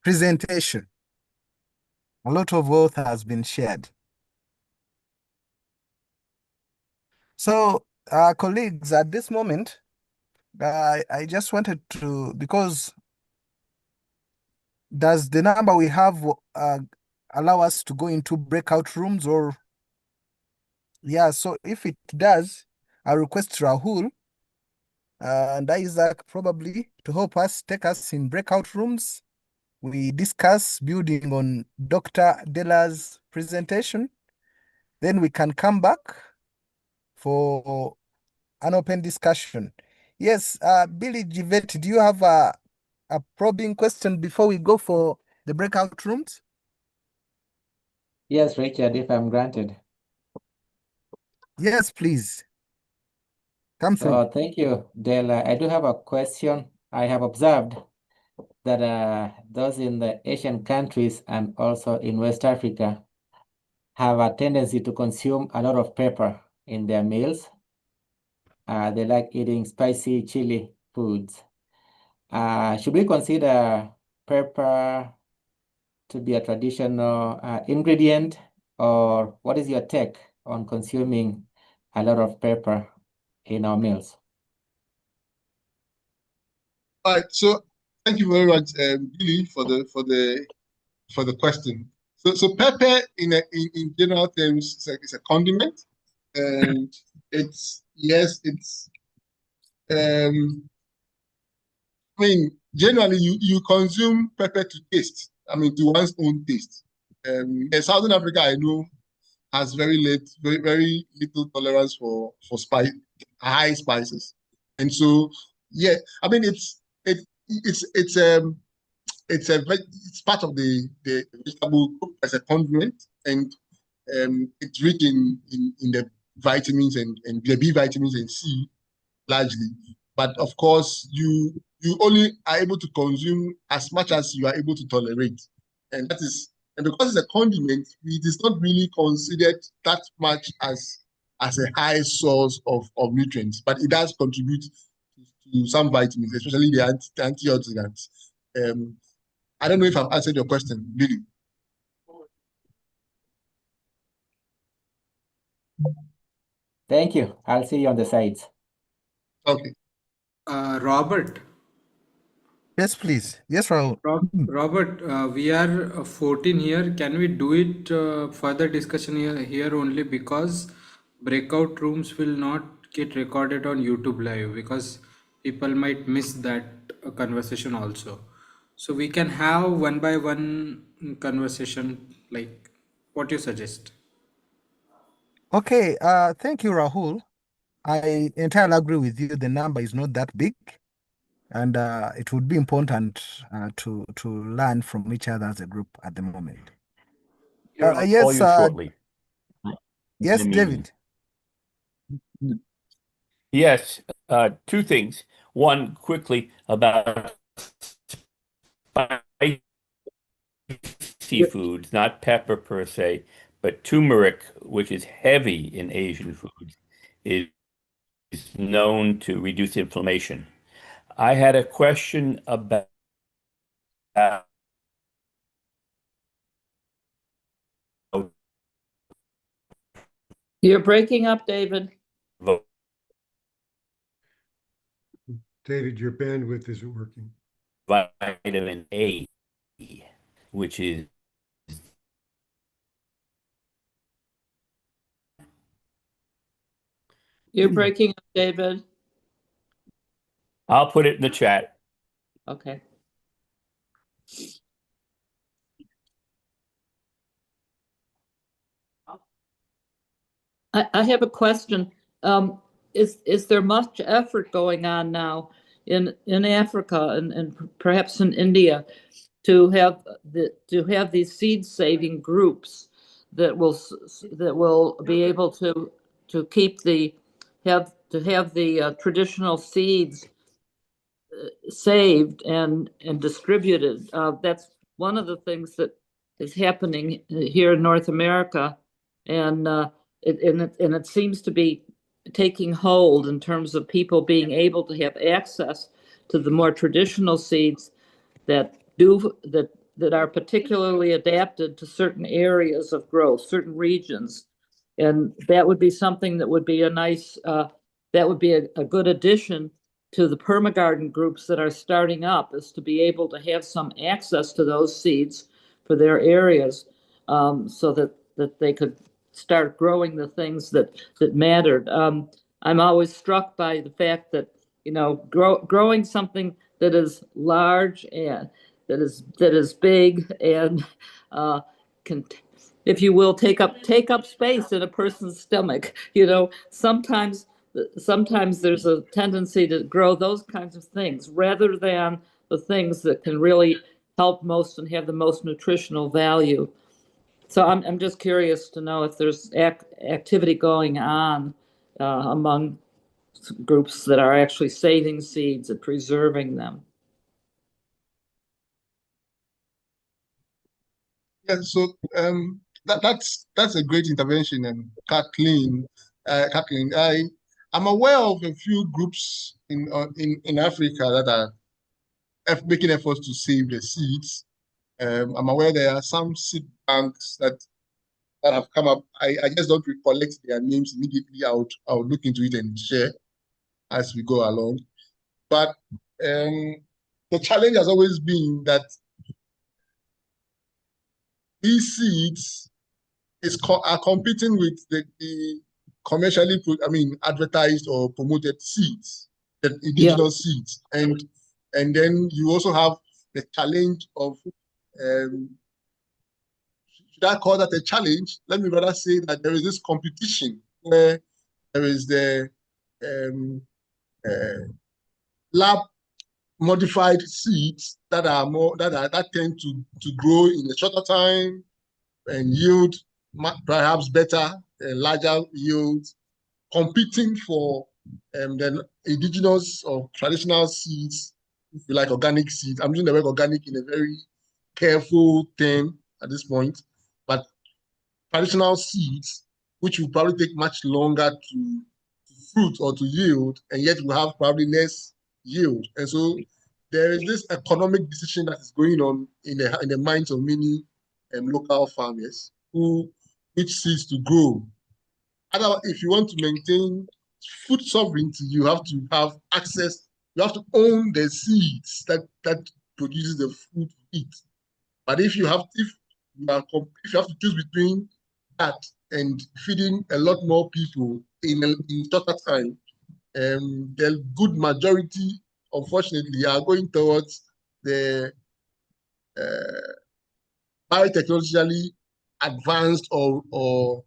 presentation. A lot of wealth has been shared. So, colleagues, at this moment, I just wanted to, because does the number we have allow us to go into breakout rooms, or? Yeah, so if it does, I'll request Rahul and Isaac probably to help us, take us in breakout rooms. We discuss building on Dr. Dela's presentation. Then we can come back for an open discussion. Yes, Billy Givet, do you have a probing question before we go for the breakout rooms? Yes, Richard, if I'm granted. Yes, please. Come through. Thank you, Dela. I do have a question. I have observed that those in the Asian countries and also in West Africa have a tendency to consume a lot of pepper in their meals. They like eating spicy chili foods. Should we consider pepper to be a traditional ingredient, or what is your take on consuming a lot of pepper in our meals? All right, so thank you very much, Billy, for the question. So pepper in general terms is a condiment, and it's I mean, generally you consume pepper to taste. I mean, to one's own taste. In Southern Africa, I know, has very little tolerance for high spices, and so yeah, I mean it's part of the vegetable group as a condiment, and it's rich in the vitamins and the B vitamins and C largely. But of course, you only are able to consume as much as you are able to tolerate, and because it's a condiment, it is not really considered that much as a high source of nutrients, but it does contribute to some vitamins, especially the antioxidants. I don't know if I've answered your question, Billy. Thank you. I'll see you on the sides. Okay. Robert. Yes, please. Yes, Rahul. Robert, we are 14 here. Can we do it further discussion here only, because breakout rooms will not get recorded on YouTube Live, because people might miss that conversation also. So we can have one by one conversation, like what you suggest. Okay, thank you, Rahul. I entirely agree with you. The number is not that big, and it would be important to learn from each other as a group at the moment. Here, I'll Yes, call you shortly. yes, David. Yes, two things. One, quickly about spicy foods, not pepper per se, but turmeric, which is heavy in Asian foods, is known to reduce inflammation. I had a question about You're breaking up, David. David, your bandwidth isn't working. vitamin A, which is You're breaking up, David. I'll put it in the chat. Okay. I have a question. Is there much effort going on now in Africa and perhaps in India to have these seed saving groups that will be able to keep the traditional seeds saved and distributed. That's one of the things that is happening here in North America, and it seems to be taking hold in terms of people being able to have access to the more traditional seeds that are particularly adapted to certain areas of growth, certain regions, and that would be something that would be a good addition to the permagarden groups that are starting up, is to be able to have some access to those seeds for their areas, so that they could start growing the things that mattered. I'm always struck by the fact that growing something that is large and that is big and can, if you will, take up space in a person's stomach. Sometimes there's a tendency to grow those kinds of things rather than the things that can really help most and have the most nutritional value. So I'm just curious to know if there's activity going on among groups that are actually saving seeds and preserving them. Yeah, so that's a great intervention, Kathleen. Kathleen, I'm aware of a few groups in Africa that are making efforts to save the seeds. I'm aware there are some seed banks that have come up. I just don't recollect their names immediately. I would look into it and share as we go along. But the challenge has always been that these seeds are competing with the commercially, advertised or promoted seeds, the indigenous seeds, and then you also have the challenge of, should I call that a challenge? Let me rather say that there is this competition where there is the lab modified seeds that tend to grow in a shorter time and yield perhaps better, larger yields, competing for the indigenous or traditional seeds, if you like, organic seeds. I'm using the word organic in a very careful term at this point, but traditional seeds, which will probably take much longer to fruit or to yield, and yet will have probably less yield. And so there is this economic decision that is going on in the minds of many local farmers which seeds to grow. Otherwise, if you want to maintain food sovereignty, you have to have access. You have to own the seeds that produces the food you eat. But if you have to choose between that and feeding a lot more people in shorter time, the good majority, unfortunately, are going towards the biotechnologically advanced or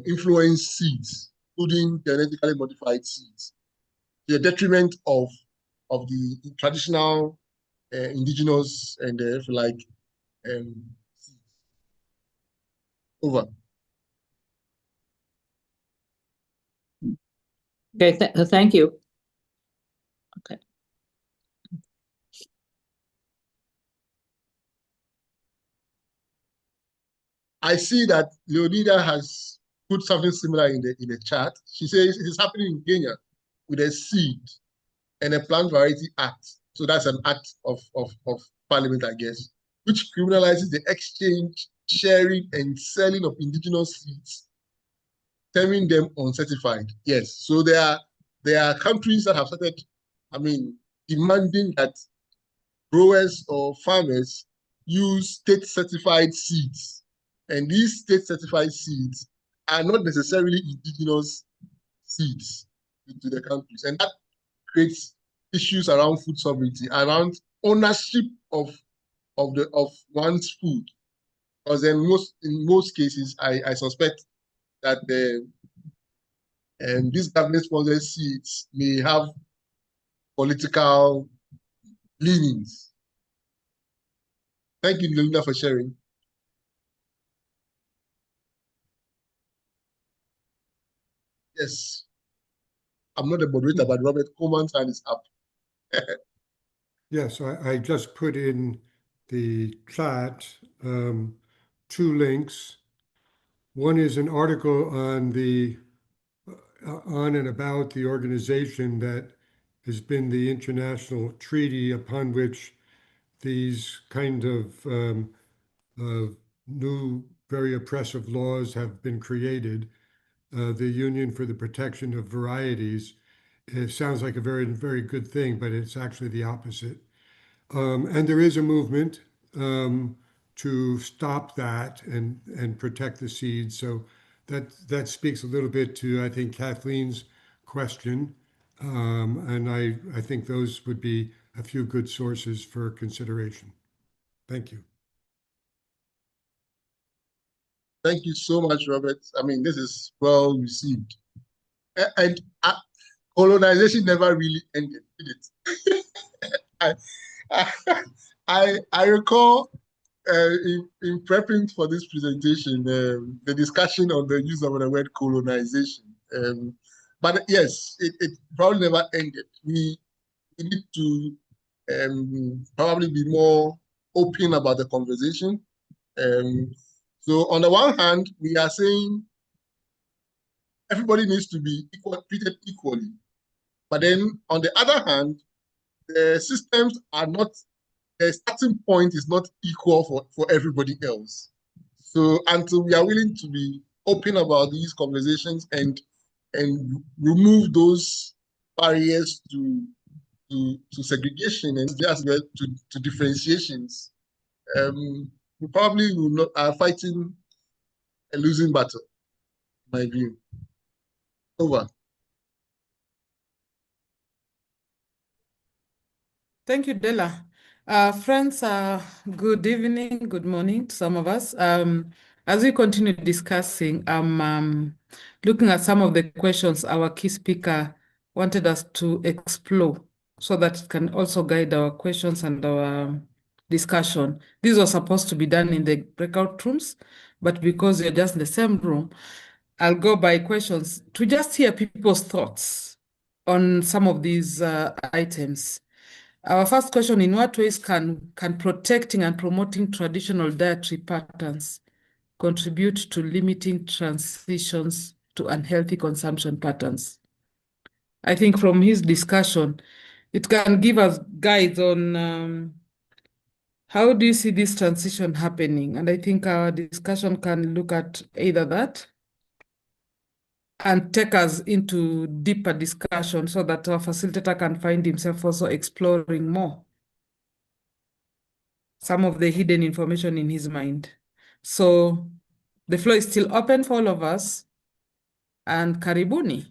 influenced seeds, including genetically modified seeds, to the detriment of the traditional indigenous and if you like seeds. Over. Okay, thank you. Okay. I see that Leonida has put something similar in the chat. She says it is happening in Kenya with a seed and a plant variety act. So that's an act of parliament, I guess, which criminalizes the exchange, sharing, and selling of indigenous seeds, terming them uncertified. Yes. So there are countries that have started, demanding that growers or farmers use state-certified seeds. And these state-certified seeds are not necessarily indigenous seeds to the countries. And that creates issues around food sovereignty, around ownership of one's food. Because in most cases, I suspect that these government-sponsored seeds may have political leanings. Thank you, Linda, for sharing. Yes. I'm not a moderator, but Robert Coleman's hand is up. Yes, I just put in the chat 2 links. One is an article on on and about the organization that has been the international treaty upon which these kind of new, very oppressive laws have been created. The Union for the Protection of Varieties. It sounds like a very, very good thing, but it's actually the opposite. And there is a movement to stop that and protect the seeds. So that speaks a little bit to, I think, Kathleen's question. And I think those would be a few good sources for consideration. Thank you. Thank you so much, Robert. I mean, this is well received. And colonization never really ended, did it? I recall in prepping for this presentation, the discussion on the use of the word colonization. But yes, it probably never ended. We need to probably be more open about the conversation. So on the one hand, we are saying everybody needs to be treated equally. But then on the other hand, the systems are not, the starting point is not equal for everybody else. So until we are willing to be open about these conversations and remove those barriers to segregation and just to differentiations, we probably will not are fighting a losing battle, in my view. Over. Thank you, Della. Friends, good evening, good morning to some of us. As we continue discussing, I'm looking at some of the questions our key speaker wanted us to explore so that it can also guide our questions and our discussion. These were supposed to be done in the breakout rooms, but because we're just in the same room, I'll go by questions to just hear people's thoughts on some of these items. Our first question, in what ways can protecting and promoting traditional dietary patterns contribute to limiting transitions to unhealthy consumption patterns? I think from his discussion, it can give us guides on how do you see this transition happening? And I think our discussion can look at either that and take us into deeper discussion so that our facilitator can find himself also exploring more some of the hidden information in his mind. So the floor is still open for all of us, and karibuni.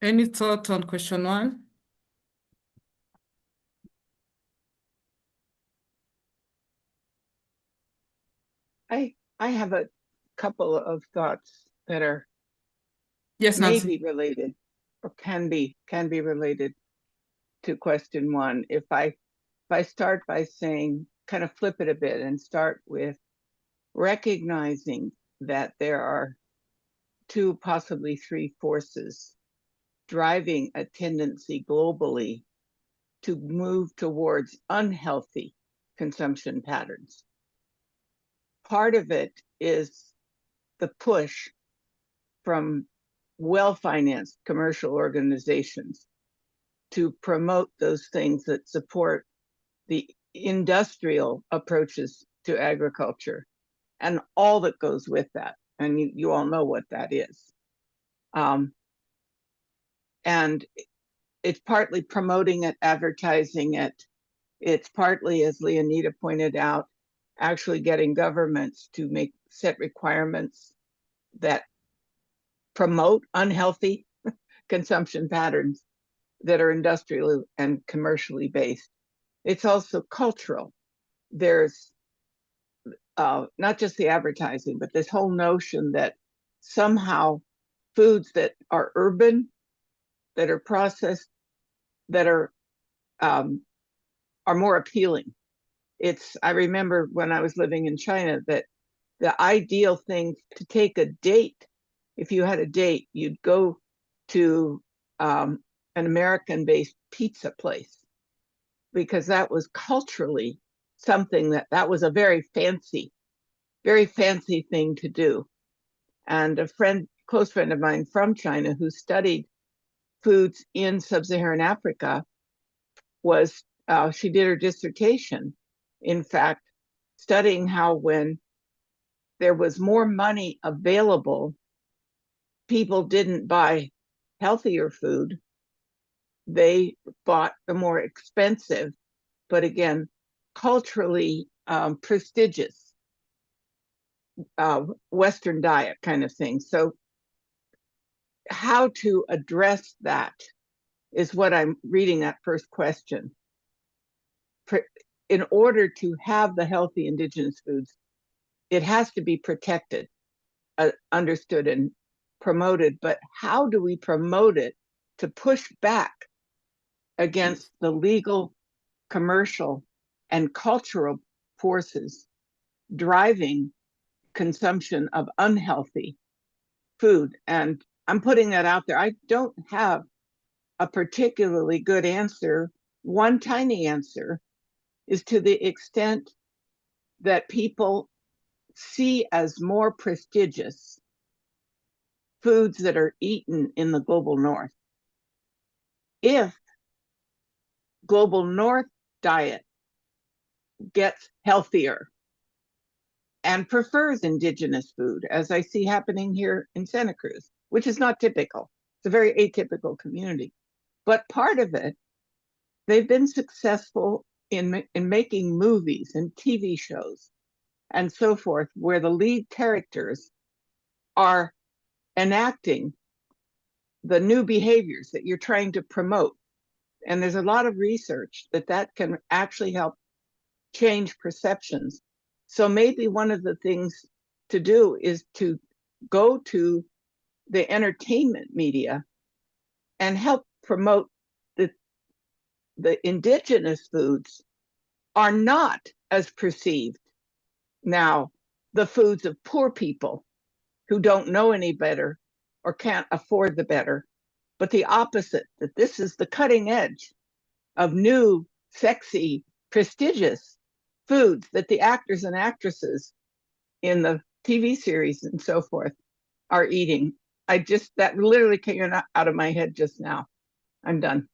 Any thought on question 1? I have a couple of thoughts that are Yes, Nancy. maybe related or can be related to question 1. If I start by saying, kind of flip it a bit and start with recognizing that there are 2, possibly 3 forces driving a tendency globally to move towards unhealthy consumption patterns. Part of it is the push from well-financed commercial organizations to promote those things that support the industrial approaches to agriculture and all that goes with that. And you all know what that is. And it's partly promoting it, advertising it, It's partly, as Leonida pointed out, actually getting governments to set requirements that promote unhealthy consumption patterns that are industrially and commercially based. It's also cultural. There's not just the advertising, but this whole notion that somehow foods that are urban, that are processed, that are more appealing. I remember when I was living in China that the ideal thing to take a date, if you had a date, you'd go to an American-based pizza place, because that was culturally something that was a very fancy thing to do. And a close friend of mine from China who studied foods in sub-Saharan Africa she did her dissertation, in fact, studying how when there was more money available, people didn't buy healthier food. They bought the more expensive, but again, culturally prestigious Western diet kind of thing. So how to address that is what I'm reading that first question. In order to have the healthy indigenous foods, it has to be protected, understood, and promoted. But how do we promote it to push back against the legal, commercial, and cultural forces driving consumption of unhealthy food? And I'm putting that out there. I don't have a particularly good answer. One tiny answer is, to the extent that people see as more prestigious foods that are eaten in the global north. If global north diet gets healthier and prefers indigenous food, as I see happening here in Santa Cruz, which is not typical. It's a very atypical community. But part of it, they've been successful in making movies and TV shows and so forth, where the lead characters are enacting the new behaviors that you're trying to promote. And there's a lot of research that can actually help change perceptions. So maybe one of the things to do is to go to the entertainment media and help promote the indigenous foods are not as perceived now the foods of poor people who don't know any better or can't afford the better, but the opposite, that this is the cutting edge of new, sexy, prestigious foods that the actors and actresses in the TV series and so forth are eating. That literally came out of my head just now. I'm done.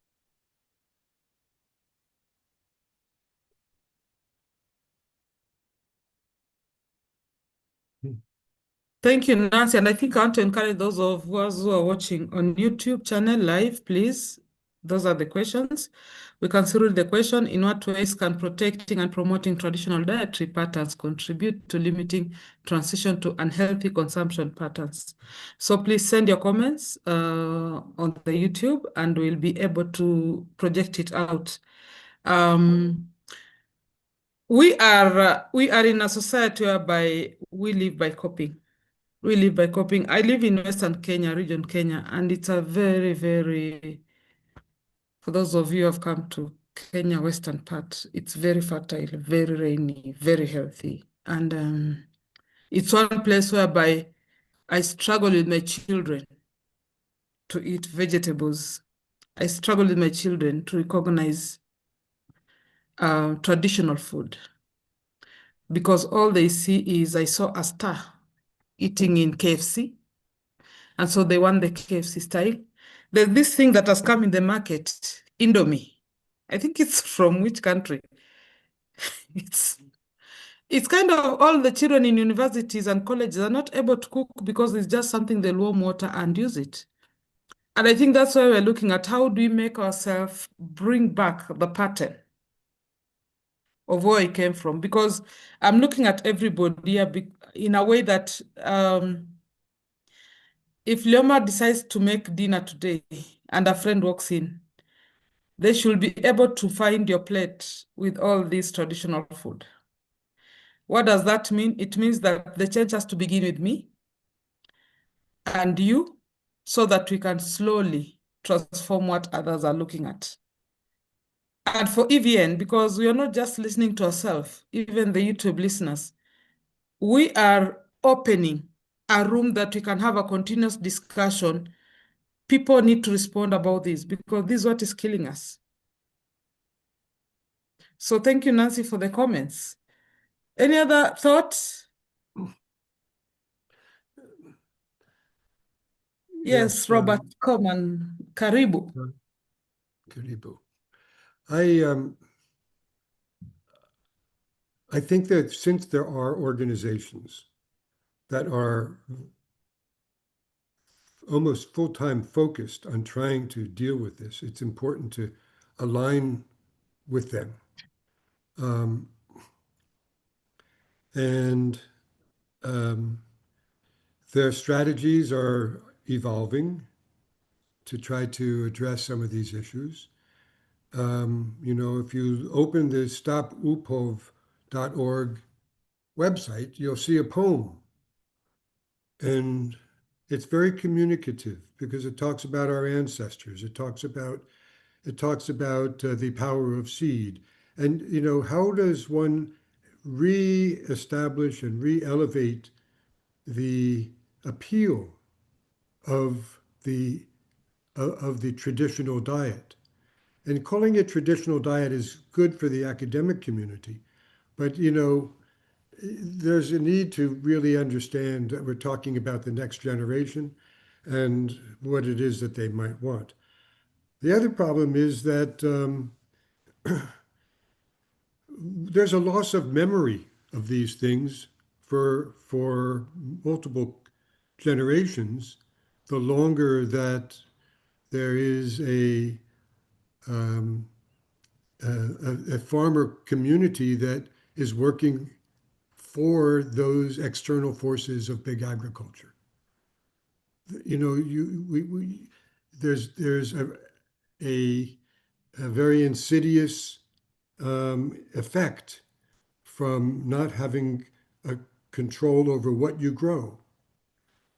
Thank you, Nancy. And I think I want to encourage those of us who are watching on YouTube channel live, please. Those are the questions. We consider the question: in what ways can protecting and promoting traditional dietary patterns contribute to limiting transition to unhealthy consumption patterns? So please send your comments on the YouTube, and we'll be able to project it out. We are in a society whereby we live by coping. We live by coping. I live in Western Kenya, region Kenya, and it's a very, very, for those of you who have come to Kenya, western part, it's very fertile, very rainy, very healthy. And it's one place whereby I struggle with my children to eat vegetables. I struggle with my children to recognize traditional food, because all they see is, I saw a star eating in KFC, and so they want the KFC style. There's this thing that has come in the market, Indomie. I think it's from which country? It's kind of all the children in universities and colleges are not able to cook because it's just something they'll warm water and use it. And I think that's why we're looking at how do we make ourselves bring back the pattern of where I came from, because I'm looking at everybody in a way that if Leoma decides to make dinner today and a friend walks in, they should be able to find your plate with all this traditional food. What does that mean? It means that the change has to begin with me and you, so that we can slowly transform what others are looking at. And for EVN, because we are not just listening to ourselves, even the YouTube listeners, we are opening a room that we can have a continuous discussion. People need to respond about this, because this is what is killing us. So thank you, Nancy, for the comments. Any other thoughts? Yes, Robert, come on. Karibu. Karibu. I think that since there are organizations that are almost full-time focused on trying to deal with this, it's important to align with them. Their strategies are evolving to try to address some of these issues. If you open the stopupov.org website, you'll see a poem. And it's very communicative because it talks about our ancestors. It talks about the power of seed. And, how does one re-establish and re-elevate the appeal of the traditional diet? And calling it traditional diet is good for the academic community, but there's a need to really understand that we're talking about the next generation and what it is that they might want. The other problem is that there's a loss of memory of these things for multiple generations. The longer that there is a farmer community that is working for those external forces of big agriculture. There's a very insidious effect from not having a control over what you grow.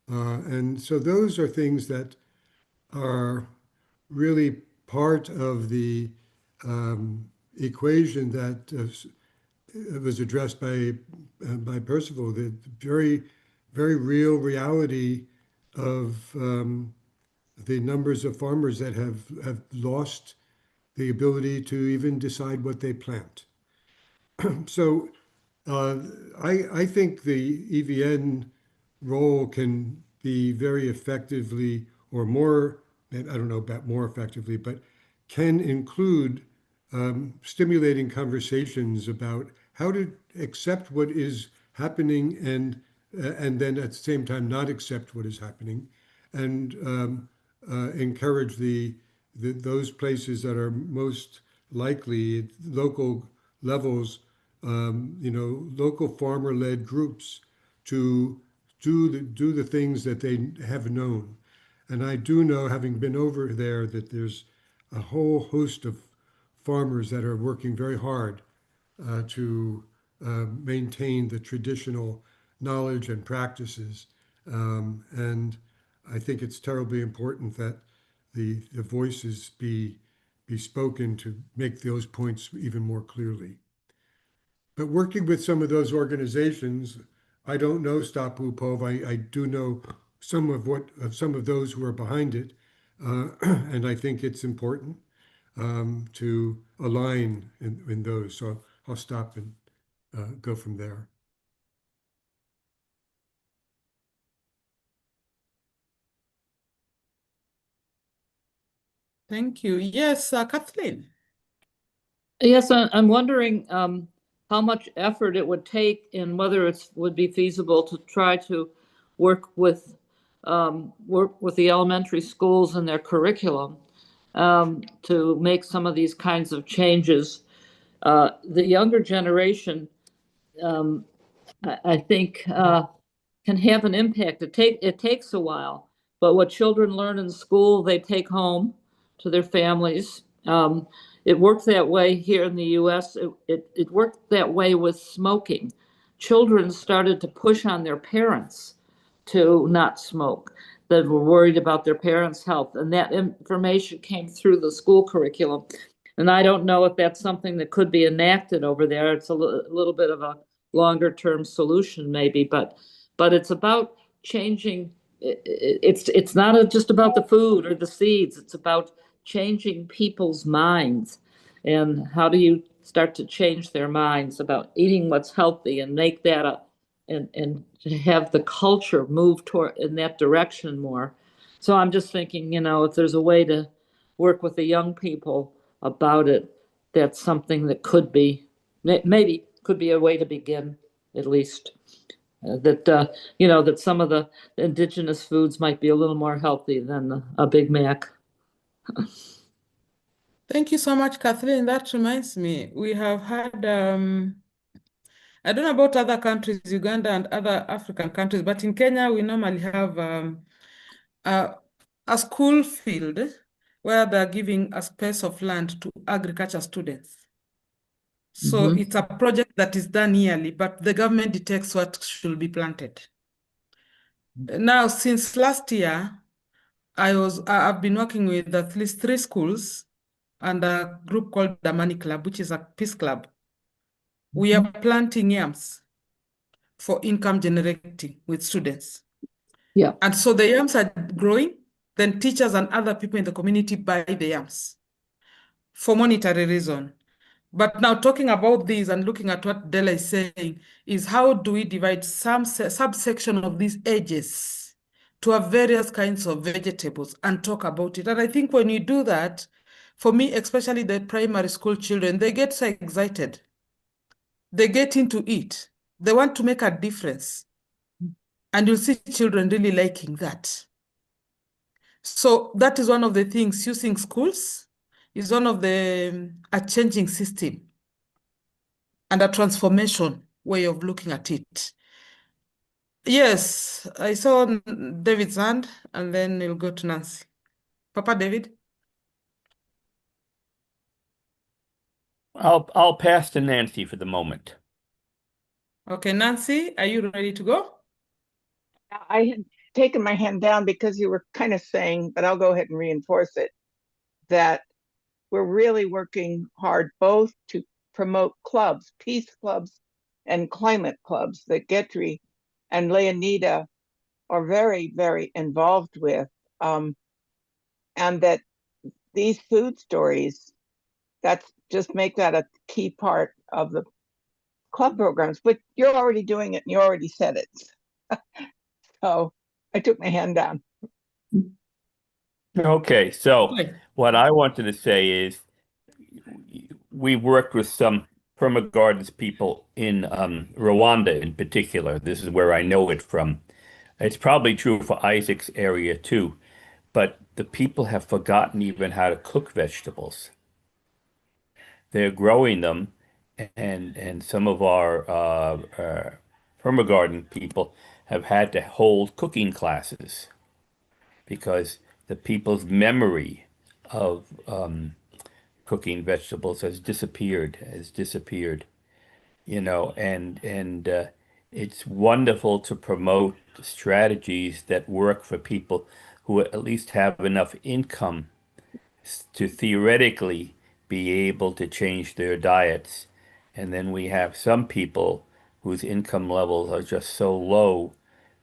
And so those are things that are really part of the equation that was addressed by Percival, the very, very real reality of the numbers of farmers that have lost the ability to even decide what they plant. So I think the EVN role can be very effectively, or more, I don't know about more effectively, but can include stimulating conversations about how to accept what is happening and then at the same time not accept what is happening, and encourage those places that are most likely at local levels, local farmer-led groups to do the things that they have known. And I do know, having been over there, that there's a whole host of farmers that are working very hard to maintain the traditional knowledge and practices. And I think it's terribly important that the voices be spoken to make those points even more clearly. But working with some of those organizations, I don't know Stop Upov. I do know some of those who are behind it, and I think it's important to align in those. So I'll stop and go from there. Thank you. Yes, Kathleen. Yes, I'm wondering how much effort it would take and whether it would be feasible to try to work with the elementary schools and their curriculum to make some of these kinds of changes. The younger generation, I think, can have an impact. It takes a while, but what children learn in school, they take home to their families. It worked that way here in the U.S. It worked that way with smoking. Children started to push on their parents to not smoke, that were worried about their parents' health, and that information came through the school curriculum. And I don't know if that's something that could be enacted over there. It's a little bit of a longer term solution maybe, but it's about changing. It's not just about the food or the seeds. It's about changing people's minds. And how do you start to change their minds about eating what's healthy and make that and to have the culture move toward in that direction more. So I'm just thinking, if there's a way to work with the young people about it, that's something that could be, maybe could be a way to begin, at least. That some of the indigenous foods might be a little more healthy than a Big Mac. Thank you so much, Kathleen. That reminds me, we have had, I don't know about other countries, Uganda and other African countries, but in Kenya, we normally have a school field where they're giving a space of land to agriculture students. So it's a project that is done yearly, but the government detects what should be planted. Now, since last year, I've been working with at least 3 schools and a group called the Money Club, which is a peace club. We are planting yams for income generating with students. Yeah. And so the yams are growing, then teachers and other people in the community buy the yams for monetary reason. But now talking about this and looking at what Della is saying is how do we divide some subsection of these ages to have various kinds of vegetables and talk about it. And I think when you do that, for me, especially the primary school children, they get so excited. They get into it. They want to make a difference. And you'll see children really liking that. So that is one of the things, using schools is one of the, a changing system and a transformation way of looking at it. Yes, I saw David's hand, and then we'll go to Nancy. Papa David? I'll pass to Nancy for the moment. Okay, Nancy, are you ready to go? I had taken my hand down because you were kind of saying, but I'll go ahead and reinforce it, that we're really working hard both to promote clubs, peace clubs and climate clubs that Getri and Leonida are very, very involved with. And that these food stories, just make that a key part of the club programs, but you're already doing it and you already said it. So I took my hand down. Okay, so what I wanted to say is we worked with some perma gardens people in Rwanda in particular. This is where I know it from. It's probably true for Isaac's area too, but the people have forgotten even how to cook vegetables. They're growing them, and some of our perma garden people have had to hold cooking classes because the people's memory of cooking vegetables has disappeared, and it's wonderful to promote strategies that work for people who at least have enough income to theoretically be able to change their diets. And then we have some people whose income levels are just so low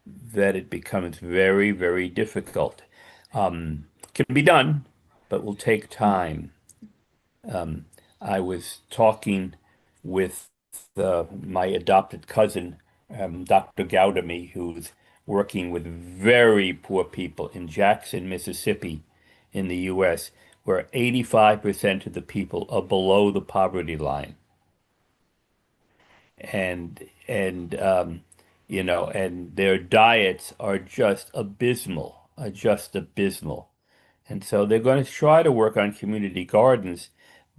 that it becomes very, very difficult. Can be done, but will take time. I was talking with my adopted cousin, Dr. Gaudamy, who's working with very poor people in Jackson, Mississippi, in the U.S., where 85% of the people are below the poverty line. And their diets are just abysmal, And so they're going to try to work on community gardens,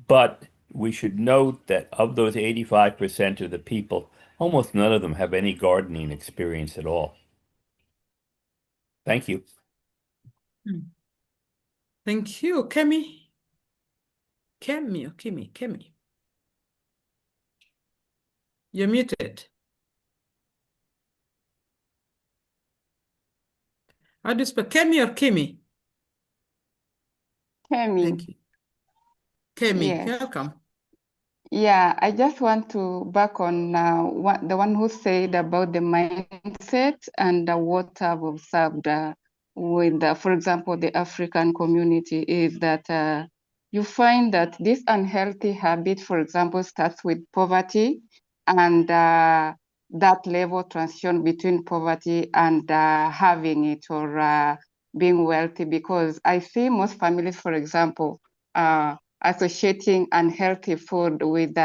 but we should note that of those 85% of the people, almost none of them have any gardening experience at all. Thank you. Thank you, Kemi. Kemi. You're muted. How do you spell Kemi or Kimi? Kemi. Thank you. Kemi, Yes. welcome. Yeah, I just want to back on the one who said about the mindset and what I've observed with, for example, the African community is that you find that this unhealthy habit, for example, starts with poverty and that level transition between poverty and having it or being wealthy, because I see most families, for example, associating unhealthy food with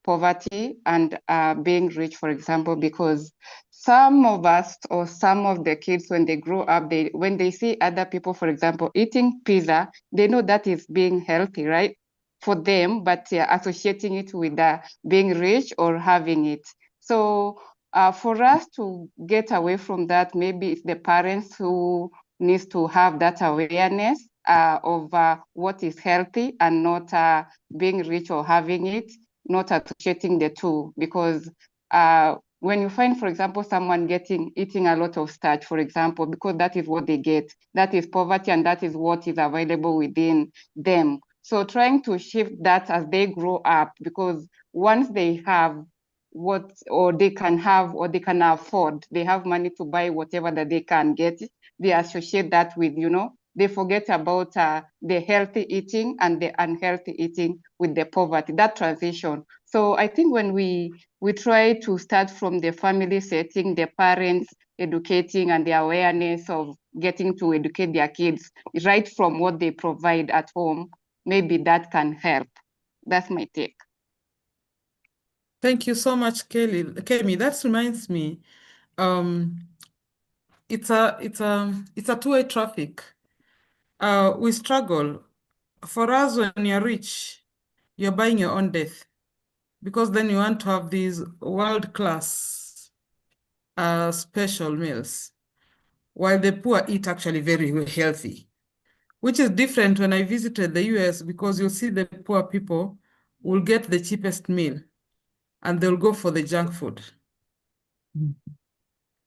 poverty and being rich, for example, because some of us or some of the kids, when they grow up, when they see other people, for example, eating pizza, they know that is being healthy, right? For them, but associating it with being rich or having it. So for us to get away from that, maybe it's the parents who needs to have that awareness of what is healthy and not being rich or having it, not associating the two. Because when you find, for example, someone eating a lot of starch, for example, because that is what they get, that is poverty and that is what is available within them. So trying to shift that as they grow up, because once they have what, or they can have, or they can afford, they have money to buy whatever that they can get, they associate that with, they forget about the healthy eating and the unhealthy eating with the poverty, that transition. So I think when we try to start from the family setting, the parents educating and the awareness of getting to educate their kids right from what they provide at home, maybe that can help. That's my take. Thank you so much, Kemi. That reminds me, it's a two-way traffic. We struggle. For us, when you're rich, you're buying your own death, because then you want to have these world-class special meals, while the poor eat actually very healthy, which is different when I visited the US, because you'll see the poor people will get the cheapest meal and they'll go for the junk food.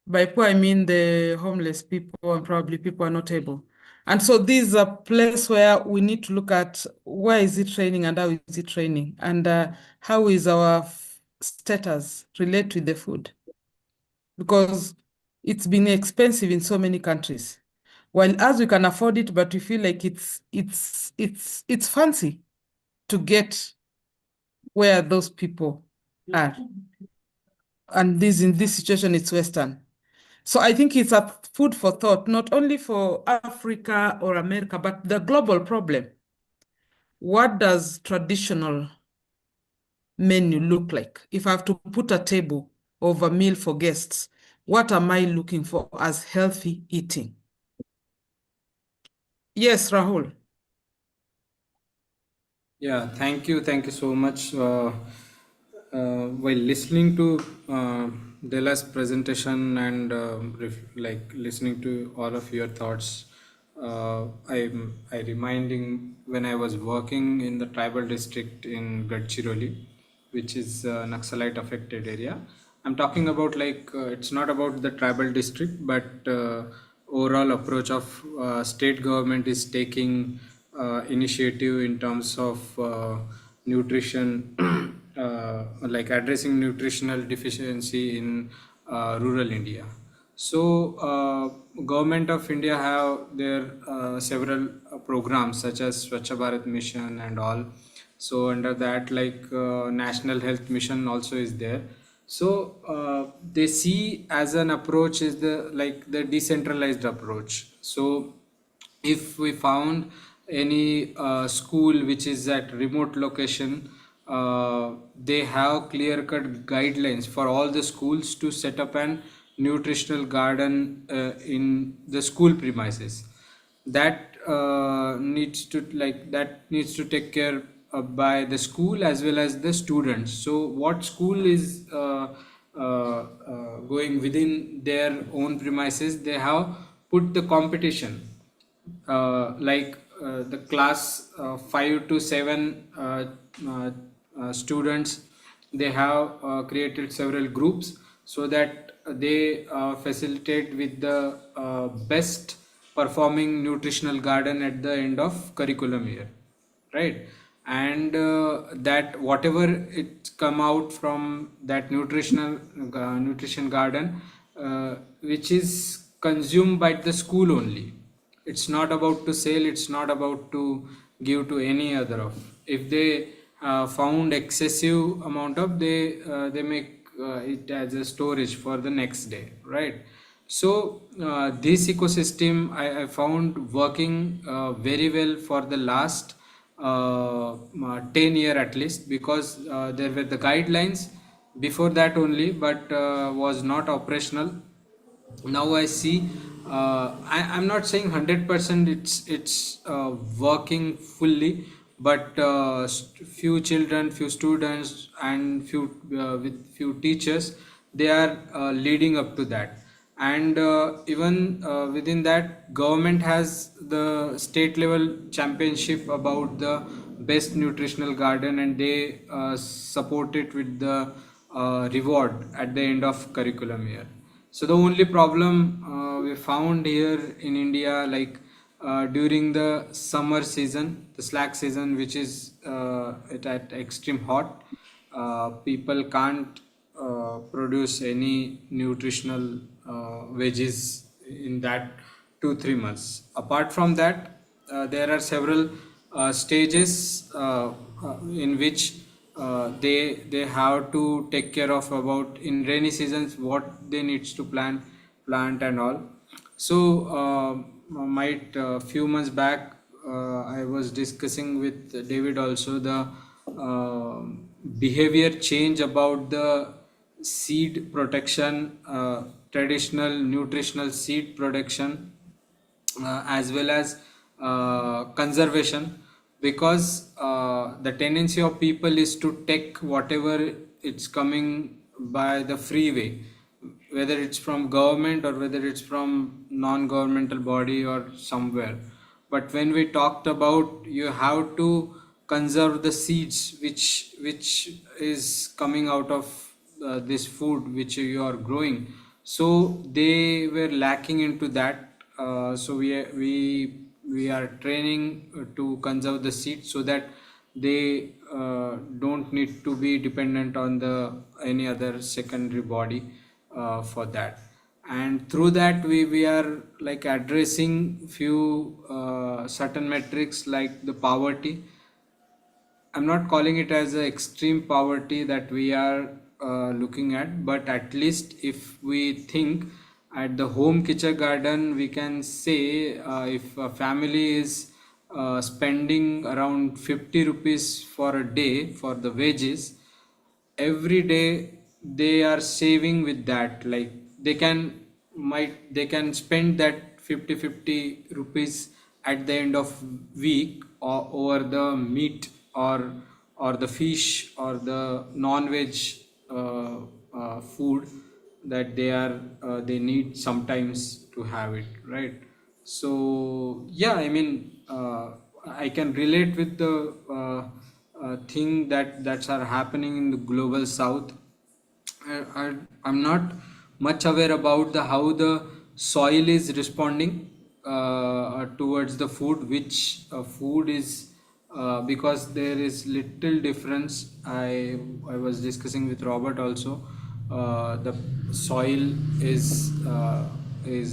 By poor, I mean the homeless people and probably people are not able. And so this is a place where we need to look at where is it training and how is it training, and how is our status relate with the food, because it's been expensive in so many countries. While as we can afford it, but we feel like it's fancy to get where those people are. And in this situation, it's Western. So I think it's a food for thought, not only for Africa or America, but the global problem. What does traditional menu look like? If I have to put a table of a meal for guests, what am I looking for as healthy eating? Yes, Rahul. Yeah, thank you. Thank you so much. While listening to Dela's presentation and listening to all of your thoughts, I reminding when I was working in the tribal district in Gadchiroli, which is a Naxalite affected area. I'm talking about it's not about the tribal district, but overall approach of state government is taking initiative in terms of nutrition, like addressing nutritional deficiency in rural India. So government of India have their several programs such as Swachh Bharat Mission and all. So under that, National Health Mission also is there. So they see as an approach is the decentralized approach. So if we found any school which is at remote location, they have clear cut guidelines for all the schools to set up an nutritional garden in the school premises. That needs to take care by the school as well as the students. So what school is going within their own premises, they have put the competition, the class 5 to 7 uh, students, they have created several groups so that they facilitate with the best performing nutritional garden at the end of curriculum year, right? And that whatever it come out from that nutrition garden, which is consumed by the school only, it's not about to sell, it's not about to give to any other of. If they found excessive amount of, they make it as a storage for the next day, right? So this ecosystem I found working very well for the last 10 year at least, because there were the guidelines before that only, but was not operational. Now I see, I'm not saying 100% it's working fully, but few children, few students, and few with few teachers, they are leading up to that. And even within that, government has the state level championship about the best nutritional garden, and they support it with the reward at the end of curriculum year. So the only problem we found here in India, like during the summer season, the slack season, which is at extreme hot, people can't produce any nutritional veggies in that 2 3 months. Apart from that, there are several stages in which they have to take care of about in rainy seasons what they needs to plant and all. So might few months back I was discussing with David also the behavior change about the seed protection, traditional nutritional seed production, as well as conservation, because the tendency of people is to take whatever it's coming by the freeway, whether it's from government or whether it's from non-governmental body or somewhere. But when we talked about you have to conserve the seeds which is coming out of this food which you are growing, so they were lacking into that. So we are training to conserve the seeds so that they don't need to be dependent on the any other secondary body for that. And through that we are like addressing few certain metrics like the poverty. I'm not calling it as an extreme poverty that we are looking at, but at least if we think at the home kitchen garden, we can say if a family is spending around 50 rupees for a day for the wages, every day they are saving with that. Like they can spend that 50 rupees at the end of week or over the meat or the fish or the non-veg food that they need sometimes to have it, right? So yeah, I mean I can relate with the thing that's are happening in the global south. I'm not much aware about the how the soil is responding towards the food, which food is because there is little difference. I was discussing with Robert also. The soil is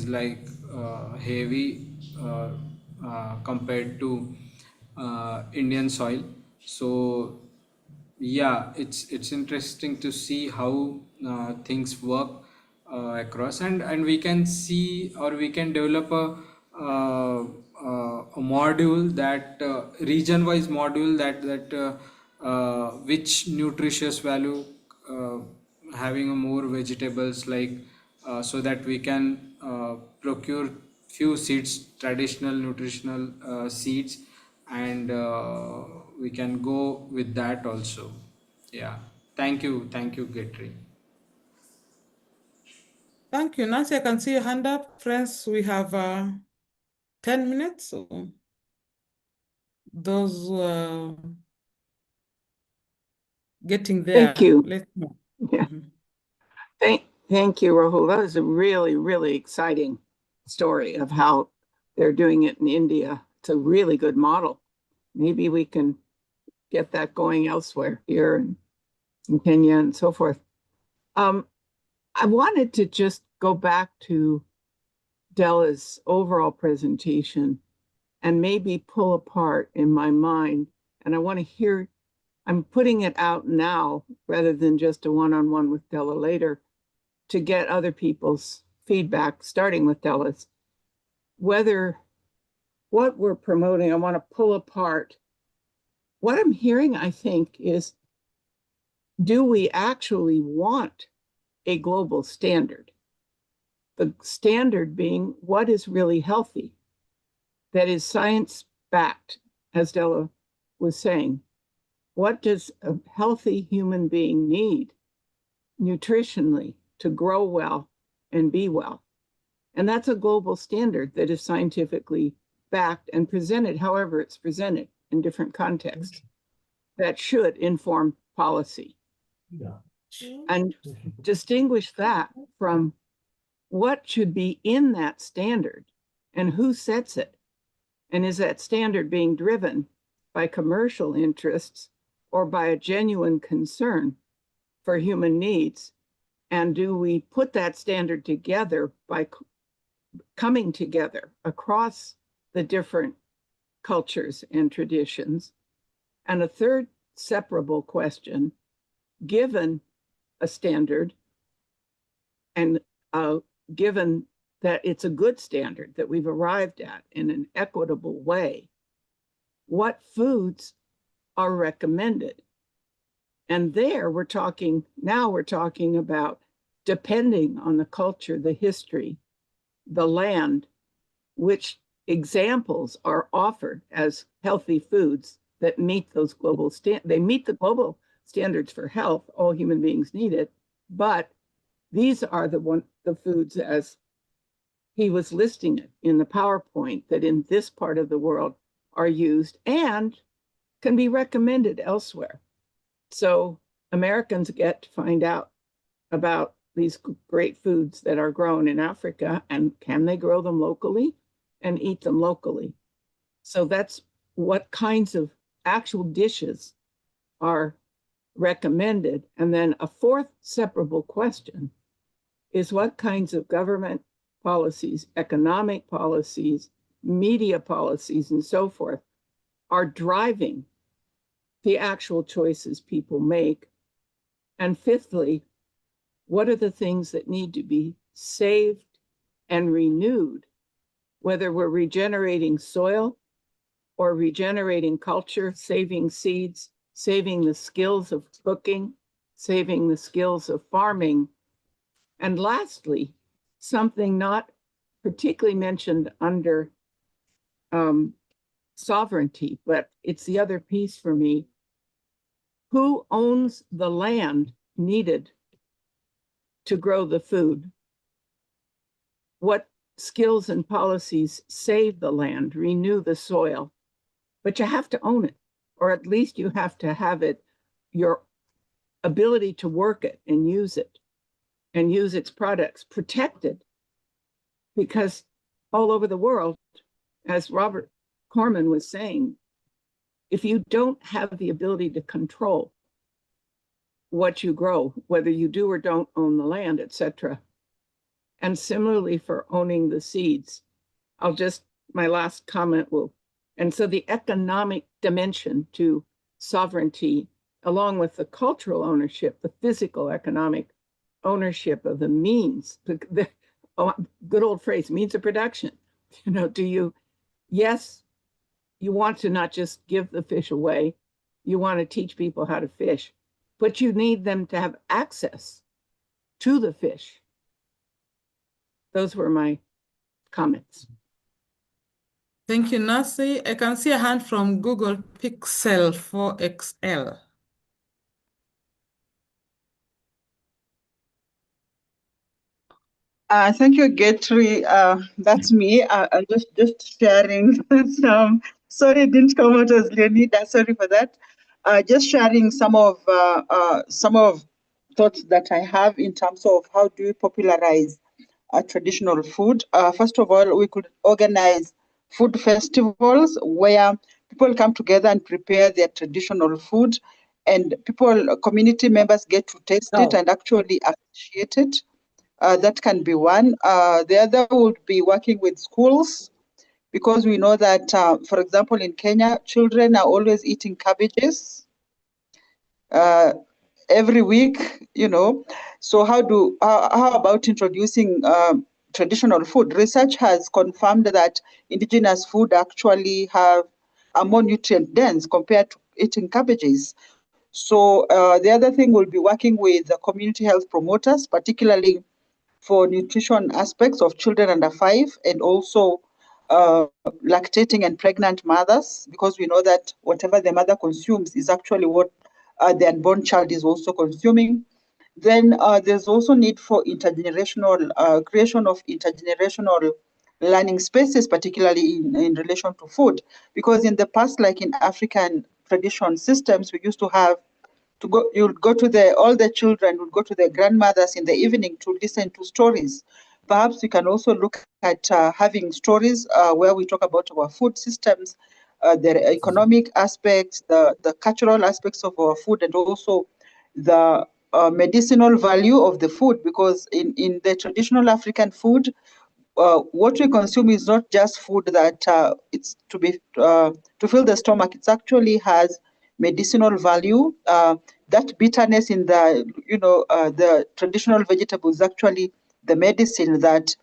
like heavy compared to Indian soil. So yeah, it's interesting to see how things work across, and we can see or we can develop a module that region wise module that which nutritious value having a more vegetables, like so that we can procure few seeds, traditional nutritional seeds, and we can go with that also. Yeah. Thank you, Gayatri. Thank you. Nancy, I can see your hand up. Friends, we have 10 minutes. So those getting there, Thank you. let's know. Yeah. Thank you, Rahul. That is a really, really exciting story of how they're doing it in India. It's a really good model. Maybe we can get that going elsewhere, here in Kenya and so forth. I wanted to just go back to Della's overall presentation and maybe pull apart in my mind. And I want to hear, I'm putting it out now rather than just a one-on-one with Della later, to get other people's feedback, starting with Della's, whether what we're promoting, I want to pull apart. What I'm hearing, I think, is, do we actually want a global standard? The standard being what is really healthy, that is science-backed, as Della was saying. What does a healthy human being need nutritionally to grow well and be well? And that's a global standard that is scientifically backed and presented, however it's presented in different contexts, that should inform policy. And distinguish that from what should be in that standard and who sets it. And is that standard being driven by commercial interests or by a genuine concern for human needs? And do we put that standard together by coming together across the different cultures and traditions? And a third separable question, given a standard and given that it's a good standard that we've arrived at in an equitable way, what foods are recommended? And there we're talking about, depending on the culture, the history, the land, which examples are offered as healthy foods that meet those global they meet the global standards for health. All human beings need it, but these are the foods, as he was listing it in the PowerPoint, that in this part of the world are used and can be recommended elsewhere. So Americans get to find out about these great foods that are grown in Africa, and can they grow them locally and eat them locally? So that's what kinds of actual dishes are recommended. And then a fourth separable question is, what kinds of government policies, economic policies, media policies, and so forth are driving the actual choices people make? And fifthly, what are the things that need to be saved and renewed, whether we're regenerating soil or regenerating culture, saving seeds, saving the skills of cooking, saving the skills of farming? And lastly, something not particularly mentioned under sovereignty, but it's the other piece for me. Who owns the land needed to grow the food? What skills and policies save the land, renew the soil? But you have to own it, or at least you have to have it, your ability to work it and use its products protected. Because all over the world, as Robert Corman was saying, if you don't have the ability to control what you grow, whether you do or don't own the land, etc. And similarly for owning the seeds, my last comment will, and so the economic dimension to sovereignty, along with the cultural ownership, the physical economic ownership of the means, the good old phrase, means of production. Yes, you want to not just give the fish away, you want to teach people how to fish, but you need them to have access to the fish. Those were my comments. Thank you, Nasi. I can see a hand from Google Pixel 4XL. Thank you, Getri. That's me. I'm just sharing some. Sorry, it didn't come out as Leonida. Sorry for that. Just sharing some of thoughts that I have in terms of how do we popularize traditional food. First of all, we could organize food festivals where people come together and prepare their traditional food, and community members get to taste it Oh. and actually appreciate it. That can be one. The other would be working with schools because we know that, for example, in Kenya, children are always eating cabbages every week, you know. So how about introducing traditional food? Research has confirmed that indigenous food actually are more nutrient dense compared to eating cabbages. So the other thing will be working with the community health promoters, particularly for nutrition aspects of children under 5 and also lactating and pregnant mothers, because we know that whatever the mother consumes is actually what the unborn child is also consuming. Then there's also need for intergenerational creation of intergenerational learning spaces, particularly in relation to food, because in the past, like in African tradition systems, we used to have to go you'll go to the all the children would go to their grandmothers in the evening to listen to stories. Perhaps we can also look at having stories where we talk about our food systems, the economic aspects, the cultural aspects of our food, and also the medicinal value of the food, because in the traditional African food, what we consume is not just food that it's to fill the stomach. It actually has medicinal value. That bitterness in the traditional vegetables actually the medicine that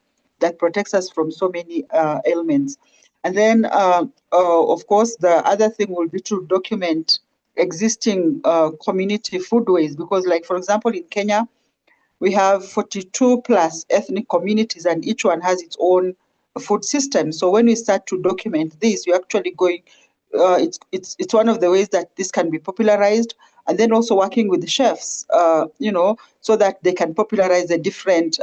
protects us from so many ailments. And then, of course, the other thing will be to document existing community foodways, because, like for example, in Kenya, we have 42 plus ethnic communities, and each one has its own food system. So when we start to document this, you're actually going. It's one of the ways that this can be popularized, and then also working with the chefs, so that they can popularize the different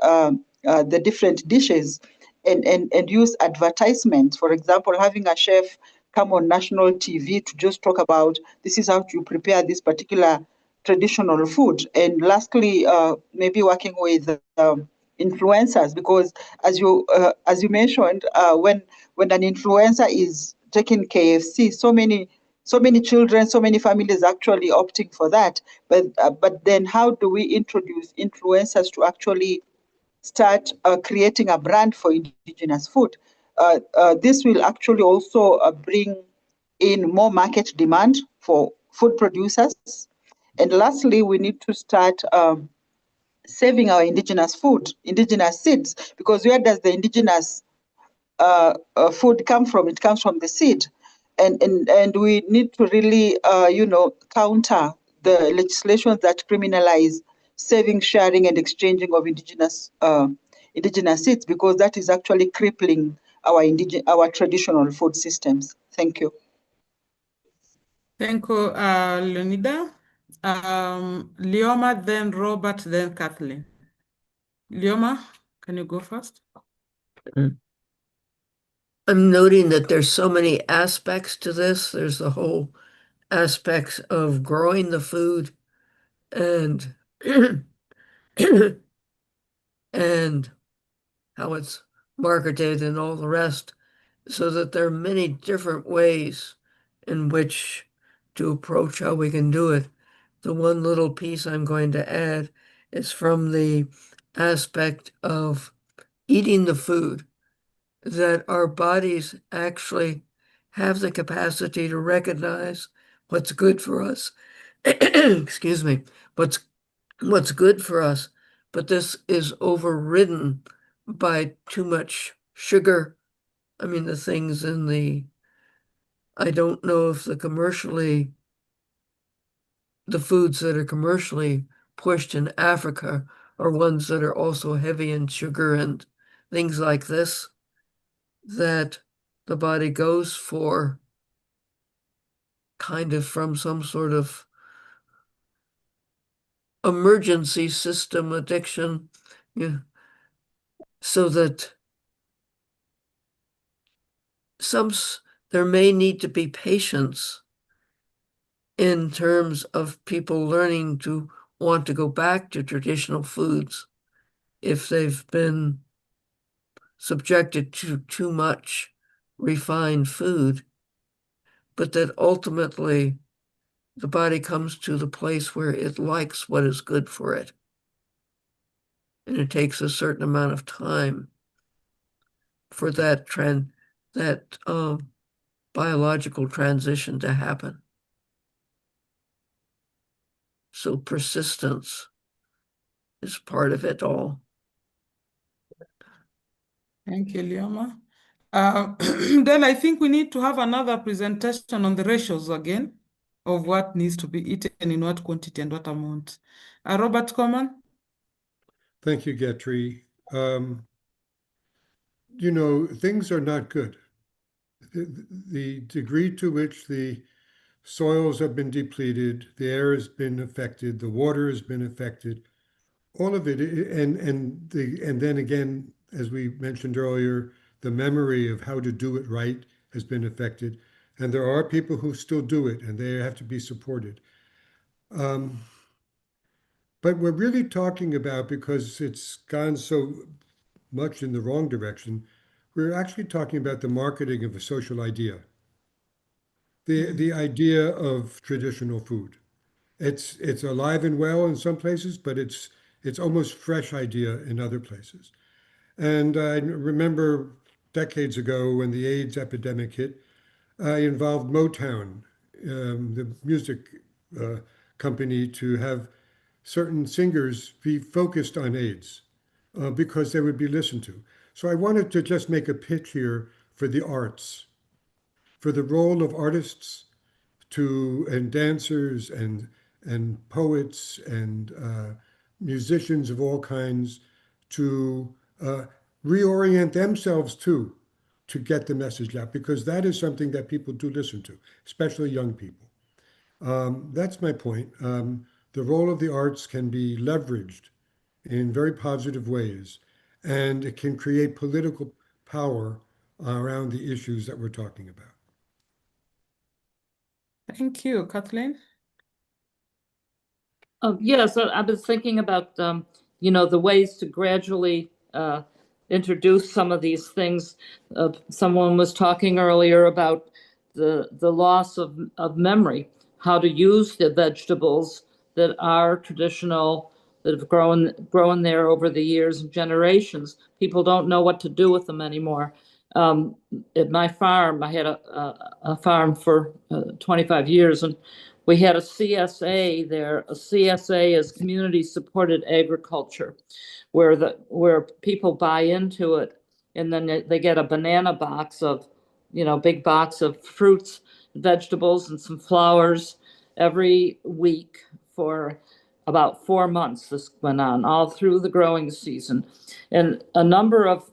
dishes, and use advertisements. For example, having a chef come on national TV to just talk about this is how you prepare this particular traditional food. And lastly, maybe working with influencers, because as you mentioned, when an influencer is taking KFC, so many children, so many families actually opting for that. But then how do we introduce influencers to actually start creating a brand for indigenous food? This will actually also bring in more market demand for food producers. And lastly, we need to start saving our indigenous food, indigenous seeds, because where does the indigenous food come from? It comes from the seed. And we need to really, counter the legislations that criminalize saving, sharing, and exchanging of indigenous seeds, because that is actually crippling our traditional food systems. Thank you. Thank you, Leonida. Leoma, then Robert, then Kathleen. Leoma, can you go first? I'm noting that there's so many aspects to this. There's the whole aspects of growing the food and and how it's marketed and all the rest, so that there are many different ways in which to approach how we can do it. The one little piece I'm going to add is from the aspect of eating the food, that our bodies actually have the capacity to recognize what's good for us. Excuse me, what's good for us, but this is overridden by too much sugar. I mean, I don't know if the foods that are commercially pushed in Africa are ones that are also heavy in sugar and things like this, that the body goes for kind of from some sort of emergency system addiction, yeah, so that there may need to be patience in terms of people learning to want to go back to traditional foods if they've been subjected to too much refined food, but that ultimately the body comes to the place where it likes what is good for it. And it takes a certain amount of time for that biological transition to happen. So persistence is part of it all. Thank you, Lioma. Then I think we need to have another presentation on the ratios again of what needs to be eaten in what quantity and what amount. Robert Coleman? Thank you, Getri. You know, things are not good. The degree to which the soils have been depleted, the air has been affected, the water has been affected, all of it, and then again, as we mentioned earlier, the memory of how to do it right has been affected, and there are people who still do it, and they have to be supported. But we're really talking about, because it's gone so much in the wrong direction, we're actually talking about the marketing of a social idea. The idea of traditional food. It's alive and well in some places, but it's almost fresh idea in other places. And I remember decades ago when the AIDS epidemic hit, I involved Motown, the music company, to have certain singers be focused on AIDS because they would be listened to. So I wanted to just make a pitch here for the arts, for the role of artists and dancers and poets and musicians of all kinds to reorient themselves too, to get the message out, because that is something that people do listen to, especially young people. That's my point. The role of the arts can be leveraged in very positive ways, and it can create political power around the issues that we're talking about. Thank you, Kathleen. Yes, I was thinking about, the ways to gradually introduce some of these things. Someone was talking earlier about the loss of memory, how to use the vegetables that are traditional, that have grown there over the years and generations. People don't know what to do with them anymore. At my farm, I had a farm for 25 years, and we had a CSA there. A CSA is community supported agriculture, where people buy into it, and then they get a banana box of, big box of fruits, vegetables, and some flowers every week for about 4 months. This went on all through the growing season, and a number of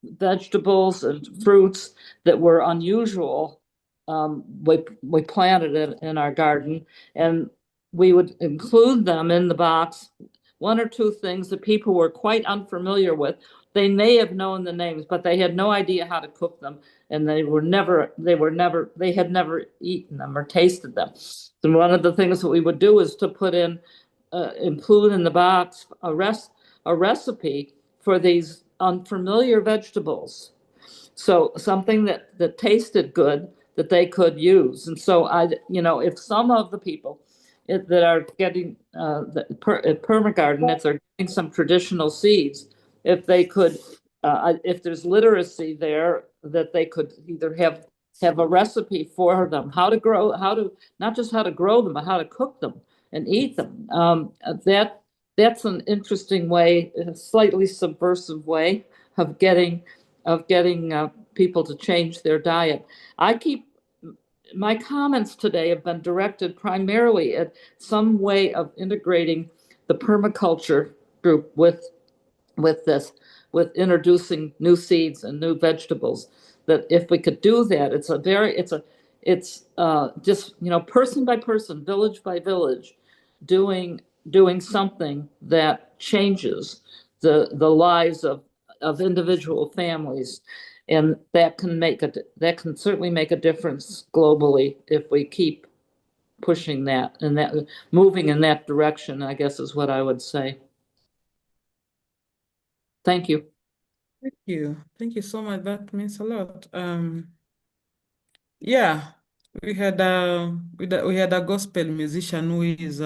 vegetables and fruits that were unusual. We planted it in our garden, and we would include them in the box. One or two things that people were quite unfamiliar with. They may have known the names, but they had no idea how to cook them, and they had never eaten them or tasted them. So one of the things that we would do is to include in the box a recipe for these unfamiliar vegetables. So something that tasted good that they could use. And so if some of the people that are getting at Permagarden, if they're getting some traditional seeds, if they could, if there's literacy there, that they could either have a recipe for them, not just how to grow them, but how to cook them and eat them. That's an interesting way, a slightly subversive way of getting people to change their diet. My comments today have been directed primarily at some way of integrating the permaculture group with this. with introducing new seeds and new vegetables. That if we could do that, it's just, person by person, village by village, doing something that changes the lives of individual families. And that can certainly make a difference globally if we keep pushing that and that moving in that direction, I guess is what I would say. Thank you. Thank you. Thank you so much. That means a lot. Yeah, we had a gospel musician who is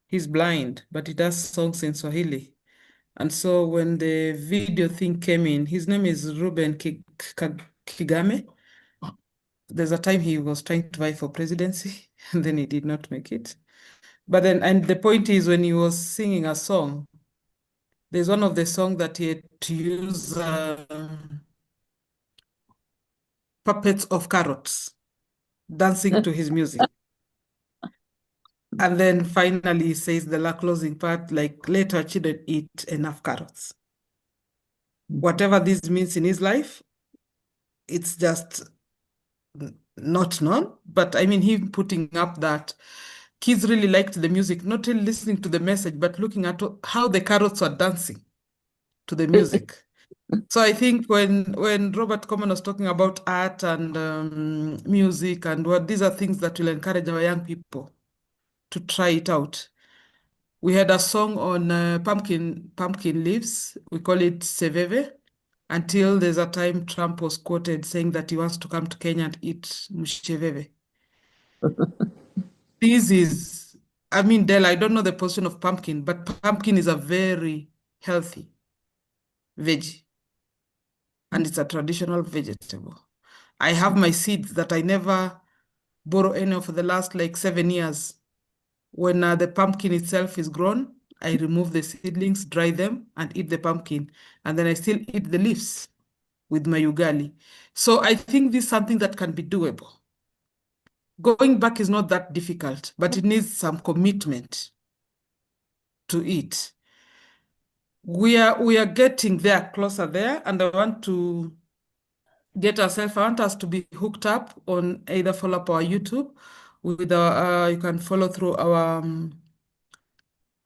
he's blind, but he does songs in Swahili. And so when the video thing came in, his name is Ruben Kigame. There's a time he was trying to vie for presidency, and then he did not make it. But then, and the point is, when he was singing a song, there's one of the songs that he had to use puppets of carrots dancing to his music. And then finally he says the closing part, like, let our children eat enough carrots. Whatever this means in his life, it's just not known. But I mean, him putting up that kids really liked the music, not really listening to the message, but looking at how the carrots are dancing to the music. So I think when Robert Common was talking about art and music and what these are things that will encourage our young people to try it out. We had a song on pumpkin leaves. We call it Seveve. Until there's a time Trump was quoted saying that he wants to come to Kenya and eat msheveve. This is, I mean, Del, I don't know the position of pumpkin, but pumpkin is a very healthy veggie. And it's a traditional vegetable. I have my seeds that I never borrow any of for the last like 7 years. When the pumpkin itself is grown, I remove the seedlings, dry them, and eat the pumpkin. And then I still eat the leaves with my ugali. So I think this is something that can be doable. Going back is not that difficult, but it needs some commitment to it. We are getting there, closer there, and I want to get ourselves, I want us to be hooked up on either follow up our YouTube with our, you can follow through our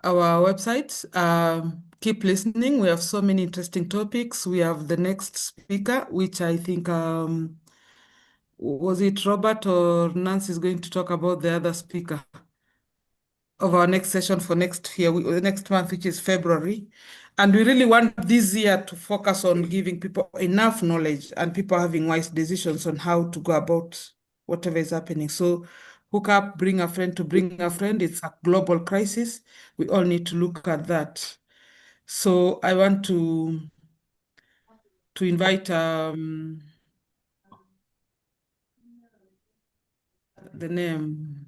website. Keep listening. We have so many interesting topics. We have the next speaker, which I think, was it Robert or Nancy is going to talk about the other speaker of our next session for next year, next month, which is February. And we really want this year to focus on giving people enough knowledge and people having wise decisions on how to go about whatever is happening. So hook up, bring a friend to bring a friend. It's a global crisis. We all need to look at that. So I want to invite the name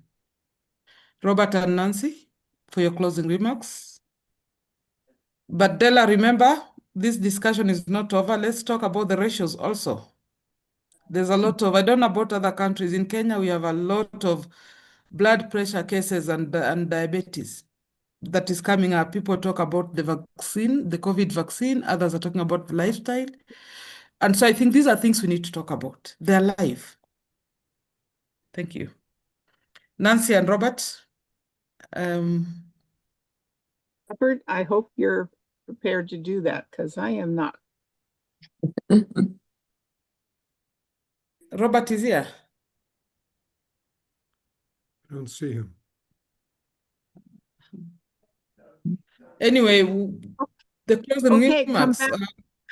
Robert and Nancy for your closing remarks. But Della, remember, this discussion is not over. Let's talk about the ratios also. There's a lot of, I don't know about other countries. In Kenya, we have a lot of blood pressure cases and diabetes that is coming up. People talk about the vaccine, the COVID vaccine. Others are talking about lifestyle. And so I think these are things we need to talk about. They're live. Thank you. Nancy and Robert. Robert, I hope you're prepared to do that because I am not. Robert is here. I don't see him. Anyway, the closing Okay, remarks.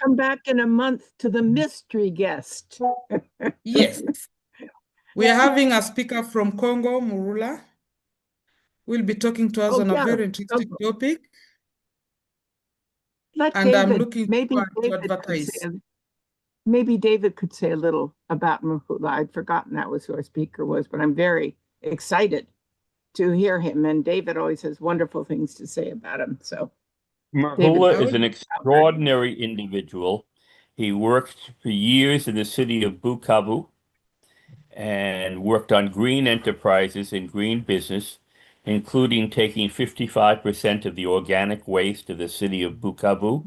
Come back in a month to the mystery guest. Yes. We are having a speaker from Congo, Murula. Will be talking to us on a very interesting topic. Let And David, I'm looking forward to advertise. Maybe David could say a little about Murula. I'd forgotten that was who our speaker was, but I'm very excited to hear him. And David always has wonderful things to say about him. So Murula is an extraordinary individual. He worked for years in the city of Bukavu and worked on green enterprises and green business, including taking 55% of the organic waste of the city of Bukavu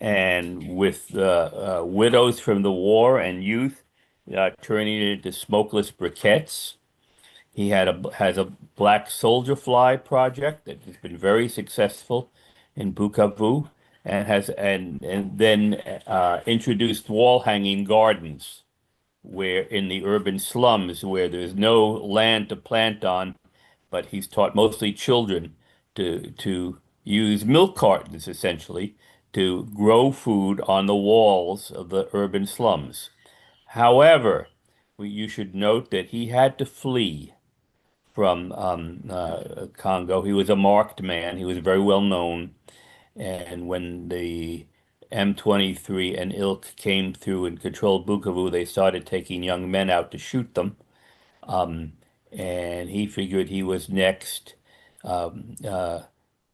and with widows from the war and youth turning it into smokeless briquettes. He has a black soldier fly project that has been very successful in Bukavu, and then introduced wall hanging gardens where in the urban slums where there's no land to plant on, but he's taught mostly children to use milk cartons essentially to grow food on the walls of the urban slums. However, you should note that he had to flee from Congo. He was a marked man. He was very well known. And when the M23 and ilk came through and controlled Bukavu, they started taking young men out to shoot them. Um, and he figured he was next. Um, uh,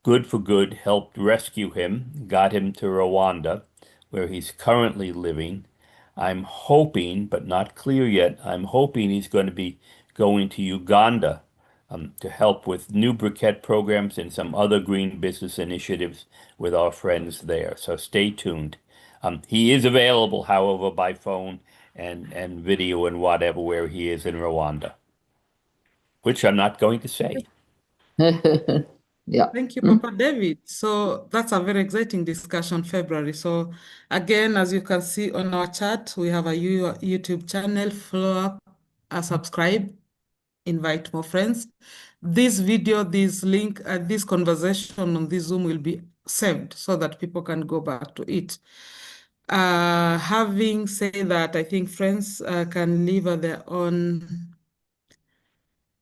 Good for Good helped rescue him, got him to Rwanda, where he's currently living. I'm hoping, but not clear yet, I'm hoping he's going to be going to Uganda to help with new briquette programs and some other green business initiatives with our friends there. So stay tuned. He is available, however, by phone and video and whatever where he is in Rwanda, which I'm not going to say. Yeah. Thank you, Papa David. So that's a very exciting discussion, February. So again, as you can see on our chat, we have a YouTube channel. Follow up, subscribe, invite more friends. This video, this link, this conversation on this Zoom will be saved so that people can go back to it. Having said that, I think friends can leave at their own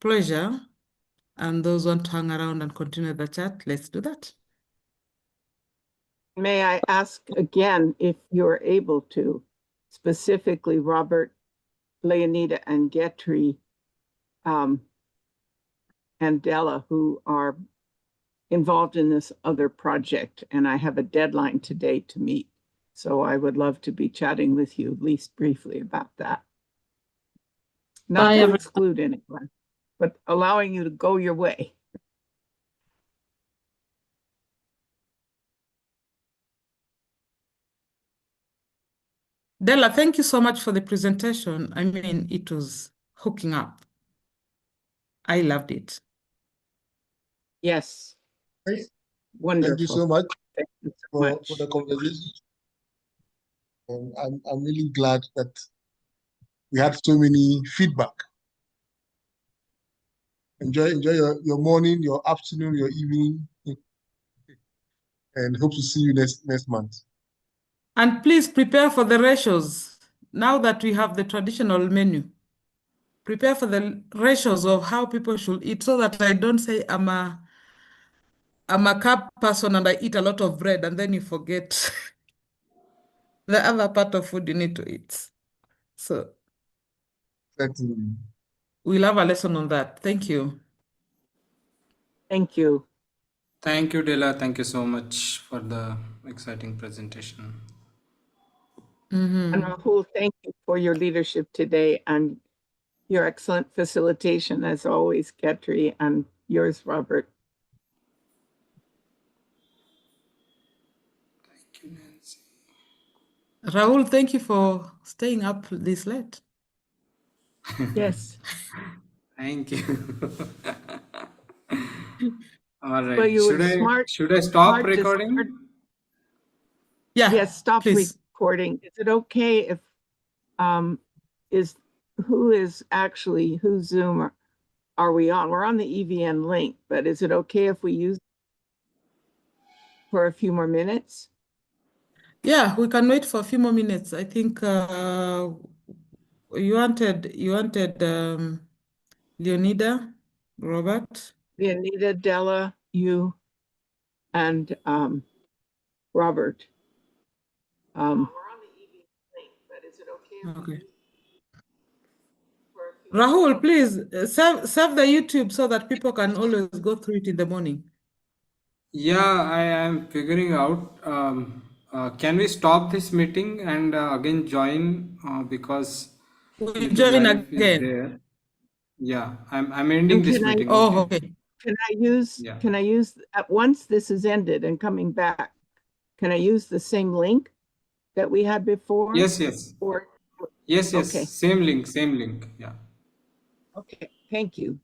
pleasure. And those who want to hang around and continue the chat, let's do that. May I ask again if you're able to, specifically Robert, Leonida, and Getri, and Della, who are involved in this other project, and I have a deadline today to meet. So I would love to be chatting with you, at least briefly, about that. Not Bye, to everyone. exclude anyone, but allowing you to go your way. Della, thank you so much for the presentation. I mean, it was hooking up. I loved it. Yes. Thank Wonderful. you so much Thank you so for much. the conversation. And I'm really glad that we had so many feedback. Enjoy your morning, your afternoon, your evening, and hope to see you next month. And please prepare for the ratios. Now that we have the traditional menu, prepare for the ratios of how people should eat so that I don't say I'm a carb person and I eat a lot of bread and then you forget the other part of food you need to eat. So Certainly. we'll have a lesson on that. Thank you. Thank you. Thank you, Dela. Thank you so much for the exciting presentation. And Rahul, thank you for your leadership today and your excellent facilitation, as always, Getri, and yours, Robert. Thank you, Nancy. Rahul, thank you for staying up this late. Yes. Thank you. All right. Well, you were smart. Should I stop smart to recording? start- Yeah, Yes, stop please. recording. Is it okay if whose Zoom are we on? We're on the EVN link, but is it okay if we use for a few more minutes? Yeah, we can wait for a few more minutes. I think you wanted Leonida, Robert. Leonida, Della, you, and Robert. We're on the EVN link, but is it okay if Okay. we for a few Rahul, please save the YouTube so that people can always go through it in the morning. Yeah, I am figuring out. Can we stop this meeting and again join because We YouTube join Live is again. there. Yeah, I'm ending this can I- meeting. Oh, Okay. okay. Can I use Yeah. at once this is ended and coming back? Can I use the same link that we had before? Yes, yes. Or Yes, yes. Okay. Same link, same link. Yeah. okay, thank you.